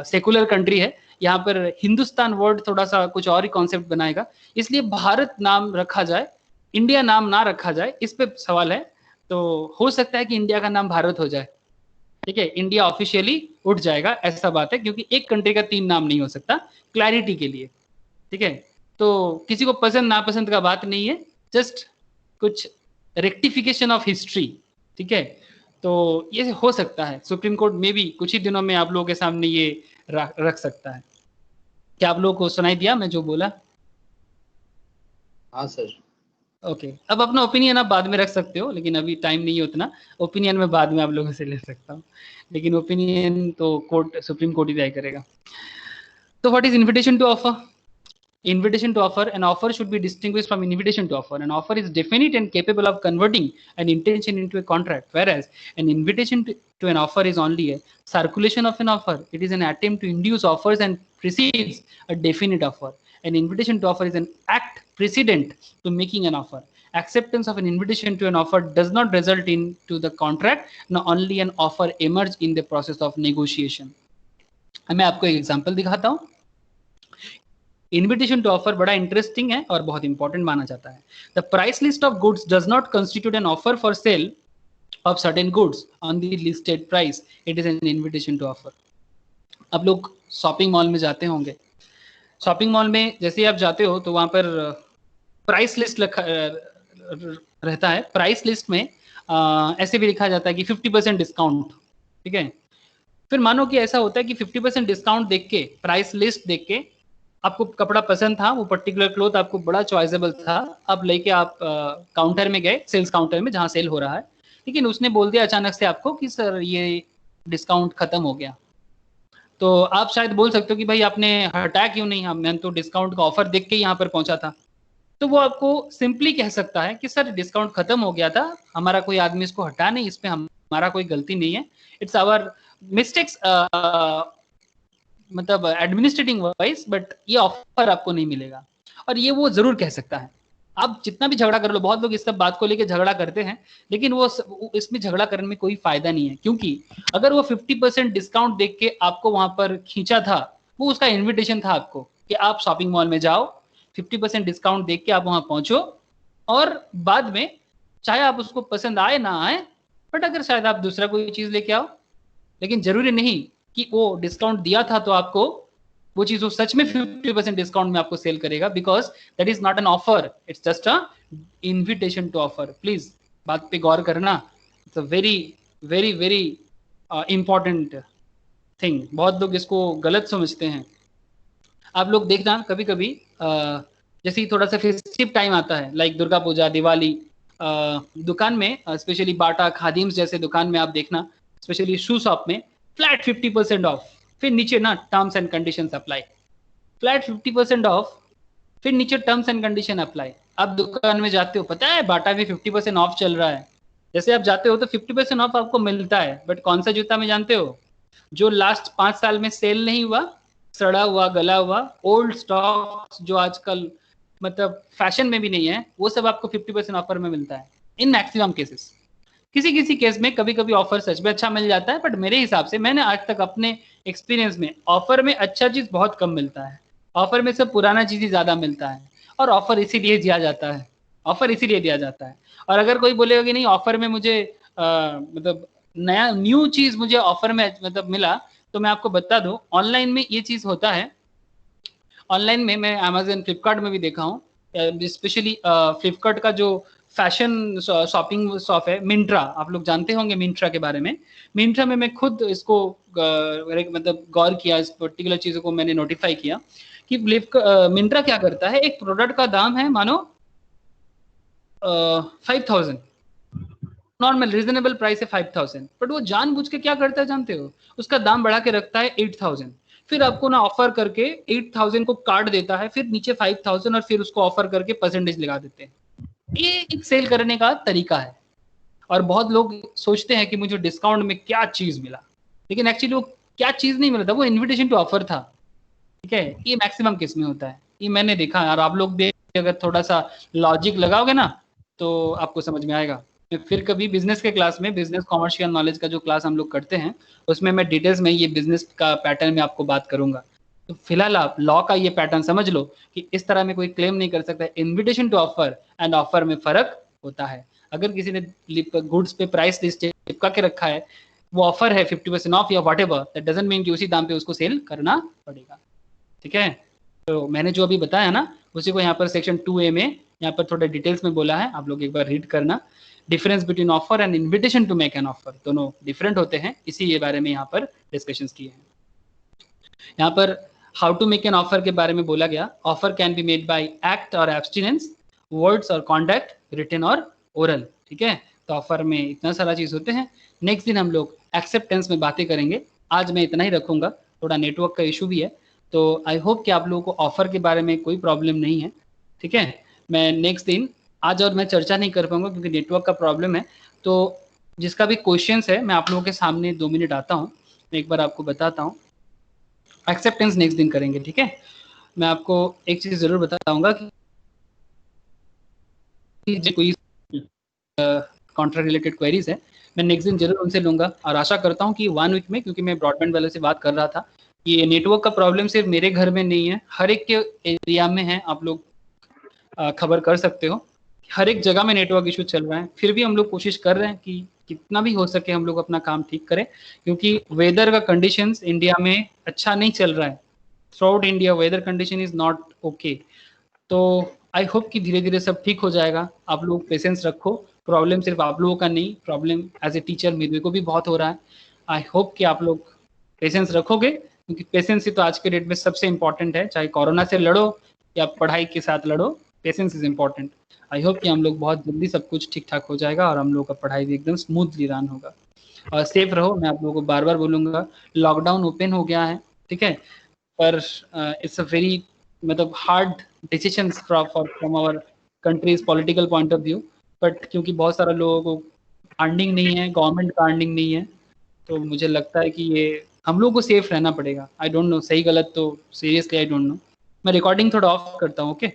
S1: सेकुलर कंट्री है, यहाँ पर हिंदुस्तान वर्ड थोड़ा सा कुछ और ही कॉन्सेप्ट बनाएगा, इसलिए भारत नाम रखा जाए, इंडिया नाम ना रखा जाए, इस पे सवाल है। तो हो सकता है कि इंडिया का नाम भारत हो जाए, ठीक है, इंडिया ऑफिशियली उठ जाएगा, ऐसा बात है, क्योंकि एक कंट्री का 3 नाम नहीं हो सकता, क्लैरिटी के लिए, ठीक है। तो किसी को पसंद नापसंद का बात नहीं है, जस्ट कुछ रेक्टिफिकेशन ऑफ हिस्ट्री, ठीक है। तो ये हो सकता है सुप्रीम कोर्ट में भी कुछ ही दिनों में आप लोगों के सामने ये रख सकता है। क्या आप लोगों को सुनाई दिया मैं जो बोला?
S3: हाँ सर।
S1: ओके, अब अपना ओपिनियन आप बाद में रख सकते हो, लेकिन अभी टाइम नहीं है उतना, ओपिनियन में बाद में आप लोगों से ले सकता हूँ, लेकिन ओपिनियन तो कोर्ट, सुप्रीम कोर्ट ही तय करेगा। तो what is invitation to offer? Invitation to offer, an offer should be distinguished from invitation to offer. An offer is definite and capable of converting an intention into a contract, whereas an invitation to an offer is only a circulation of an offer. It is an attempt to induce offers and precedes a definite offer. An invitation to offer is an act precedent to making an offer. Acceptance of an invitation to an offer does not result into the contract, nor only an offer emerge in the process of negotiation. मैं आपको एक example दिखाता हूँ। Invitation to offer बड़ा interesting है और बहुत important माना जाता है। The price list of goods does not constitute an offer for sale of certain goods on the listed price, it is an invitation to offer. आप लोग शॉपिंग मॉल में जाते होंगे, शॉपिंग मॉल में जैसे आप जाते हो तो वहां पर प्राइस लिस्ट रहता है। प्राइस लिस्ट में ऐसे भी लिखा जाता है कि 50% डिस्काउंट, ठीक है। फिर मानो कि ऐसा होता है कि 50% डिस्काउंट देख के, प्राइस लिस्ट देख के आपको कपड़ा पसंद था, वो पर्टिकुलर क्लोथ आपको बड़ा चॉइसेबल था, आप लेके आप काउंटर में गए, सेल्स काउंटर में जहाँ सेल हो रहा है, लेकिन उसने बोल दिया अचानक से आपको कि सर ये डिस्काउंट खत्म हो गया। तो आप शायद बोल सकते हो कि भाई आपने हटाया क्यों नहीं, मैंने तो डिस्काउंट का ऑफर देख के यहाँ पर पहुंचा था। तो वो आपको सिंपली कह सकता है कि सर डिस्काउंट खत्म हो गया था, हमारा कोई आदमी इसको हटा नहीं, इस पे हमारा कोई गलती नहीं है, इट्स आवर मिस्टेक्स, मतलब एडमिनिस्ट्रेटिंग वाइज, बट ये ऑफर आपको नहीं मिलेगा। और ये वो जरूर कह सकता है। आप जितना भी झगड़ा कर लो, बहुत लोग इस सब बात को लेकर झगड़ा करते हैं, लेकिन वो इसमें झगड़ा करने में कोई फायदा नहीं है, क्योंकि अगर वो 50% डिस्काउंट देख के आपको वहां पर खींचा था, वो उसका इन्विटेशन था आपको कि आप शॉपिंग मॉल में जाओ, 50% डिस्काउंट देख के आप वहां पहुंचो, और बाद में चाहे आप उसको पसंद आए ना आए, बट अगर शायद आप दूसरा कोई चीज लेके आओ। लेकिन जरूरी नहीं कि वो डिस्काउंट दिया था तो आपको वो चीज वो सच में 50% डिस्काउंट में आपको सेल करेगा, because that is not an offer, it's just a invitation to offer. Please बात पे गौर करना, it's a very very very important thing. बहुत लोग इसको गलत समझते हैं। आप लोग देखना कभी कभी जैसे ही थोड़ा सा फेस्टिव टाइम आता है, लाइक दुर्गा पूजा, दिवाली, दुकान में स्पेशली बाटा, खादिम्स जैसे दुकान में आप देखना, स्पेशली शू शॉप में फ्लैट 50% ऑफ, फिर नीचे ना terms and conditions apply, flat 50% of, फिर नीचे टर्म्स एंड कंडीशन अप्लाई। आप दुकान में जाते हो, पता है बाटा में 50% ऑफ चल रहा है, जैसे आप जाते हो तो 50% ऑफ आपको मिलता है, बट कौन सा जूता में जानते हो? जो लास्ट 5 साल में सेल नहीं हुआ, सड़ा हुआ, गला हुआ, ओल्ड स्टॉक जो आजकल मतलब फैशन में भी नहीं है, वो सब आपको 50% ऑफर में मिलता है इन मैक्सिमम केसेस। किसी किसी केस में कभी कभी ऑफर सच में अच्छा मिल जाता है, बट मेरे हिसाब से, मैंने आज तक अपने एक्सपीरियंस में ऑफर में अच्छा चीज बहुत कम मिलता है, ऑफर में सब पुराना चीज ही ज्यादा मिलता है, और ऑफर इसीलिए दिया जाता है, ऑफर इसीलिए दिया जाता है। और अगर कोई बोलेगा कि नहीं ऑफर में मुझे मतलब नया न्यू चीज मुझे ऑफर में मतलब मिला, तो मैं आपको बता दूं, ऑनलाइन में ये चीज होता है। ऑनलाइन में मैं अमेजन, फ्लिपकार्ट में भी देखा हूँ, स्पेशली फ्लिपकार्ट का जो फैशन शॉपिंग शॉप है मिंत्रा, आप लोग जानते होंगे मिंत्रा के बारे में। मिंत्रा में मैं खुद इसको मतलब गौर किया, इस पर्टिकुलर चीजों को मैंने नोटिफाई किया कि मिंत्रा क्या करता है, एक प्रोडक्ट का दाम है मानो 5000, नॉर्मल रिजनेबल प्राइस है 5000, बट वो जानबूझ के क्या करता है जानते हो, उसका दाम बढ़ा के रखता है 8000, फिर आपको ना ऑफर करके 8000 को काट देता है, फिर नीचे 5000 और फिर उसको ऑफर करके परसेंटेज लगा देते हैं। ये एक सेल करने का तरीका है, और बहुत लोग सोचते हैं कि मुझे डिस्काउंट में क्या चीज मिला, लेकिन एक्चुअली वो क्या चीज नहीं मिला था, वो इन्विटेशन टू ऑफर था, ठीक है। ये मैक्सिमम केस में होता है, ये मैंने देखा है, और आप लोग भी अगर थोड़ा सा लॉजिक लगाओगे ना तो आपको समझ में आएगा। फिर कभी बिजनेस के क्लास में, बिजनेस कॉमर्शियल नॉलेज का जो क्लास हम लोग करते हैं उसमें मैं डिटेल्स में ये बिजनेस का पैटर्न में आपको बात करूंगा। तो फिलहाल आप लॉ का ये पैटर्न समझ लो कि इस तरह में कोई क्लेम नहीं कर सकता। Invitation to offer and offer में फर्क होता है। अगर किसी ने गुड्स पे प्राइस लिस्ट चिपका के रखा है, वो ऑफर है 50% ऑफ या what ever, that doesn't mean कि उसी दाम पे उसको सेल करना पड़ेगा, ठीक है। तो मैंने जो अभी बताया ना उसी को यहाँ पर सेक्शन 2A में यहाँ पर थोड़ा डिटेल्स में बोला है, आप लोग एक बार रीड करना। Difference between offer and invitation to make an offer, दोनों डिफरेंट होते हैं, इसी ये बारे में यहाँ पर डिस्कशंस किए हैं। यहाँ पर how to make an offer के बारे में बोला गया। Offer can be made by act और एब्सटिनेंस, वर्ड्स और कॉन्डक्ट, रिटन और ओरल, ठीक है। तो ऑफर में इतना सारा चीज होते हैं। नेक्स्ट दिन हम लोग एक्सेप्टेंस में बातें करेंगे। आज मैं इतना ही रखूंगा, थोड़ा नेटवर्क का इशू भी है, तो आई होप कि आप लोगों को ऑफर के बारे में कोई प्रॉब्लम नहीं है, ठीक है। मैं नेक्स्ट दिन आज और मैं चर्चा नहीं कर पाऊंगा क्योंकि नेटवर्क का प्रॉब्लम है। तो जिसका भी क्वेश्चंस है मैं आप लोगों के सामने 2 मिनट आता हूँ, मैं एक बार आपको बताता हूँ। एक्सेप्टेंस नेक्स्ट दिन करेंगे, ठीक है। मैं आपको एक चीज जरूर बताऊंगा कि कोई कॉन्ट्रैक्ट रिलेटेड क्वेरीज है मैं नेक्स्ट दिन जरूर उनसे लूंगा, और आशा करता हूँ कि 1 वीक में, क्योंकि मैं ब्रॉडबैंड वाले से बात कर रहा था, ये नेटवर्क का प्रॉब्लम सिर्फ मेरे घर में नहीं है, हर एक के एरिया में है। आप लोग खबर कर सकते हो, हर एक जगह में नेटवर्क इशू चल रहा है। फिर भी हम लोग कोशिश कर रहे हैं कि कितना भी हो सके हम लोग अपना काम ठीक करें, क्योंकि वेदर का कंडीशंस इंडिया में अच्छा नहीं चल रहा है। Throughout India weather condition is not okay. तो आई होप कि धीरे धीरे सब ठीक हो जाएगा। आप लोग पेशेंस रखो, प्रॉब्लम सिर्फ आप लोगों का नहीं, प्रॉब्लम एज ए टीचर मेरे को भी बहुत हो रहा है। आई होप कि आप लोग पेशेंस रखोगे, क्योंकि पेशेंस ही तो आज के डेट में सबसे इंपॉर्टेंट है। चाहे कोरोना से लड़ो या पढ़ाई के साथ लड़ो, patience is important. I hope कि हम लोग बहुत जल्दी सब कुछ ठीक ठाक हो जाएगा और हम लोग का पढ़ाई भी एकदम स्मूथली रन होगा। और सेफ रहो, मैं आप लोगों को बार बार बोलूंगा। लॉकडाउन ओपन हो गया है, ठीक है, पर इट्स अ वेरी मतलब hard decision from our country's political point of view, but क्योंकि बहुत सारे लोगों को फंडिंग नहीं है, गवर्नमेंट फंडिंग नहीं है, तो मुझे लगता है कि ये हम लोग को सेफ रहना पड़ेगा। आई डोंट नो सही गलत, तो सीरियसली आई डोंट नो। मैं रिकॉर्डिंग थोड़ा ऑफ करता हूँ, ओके।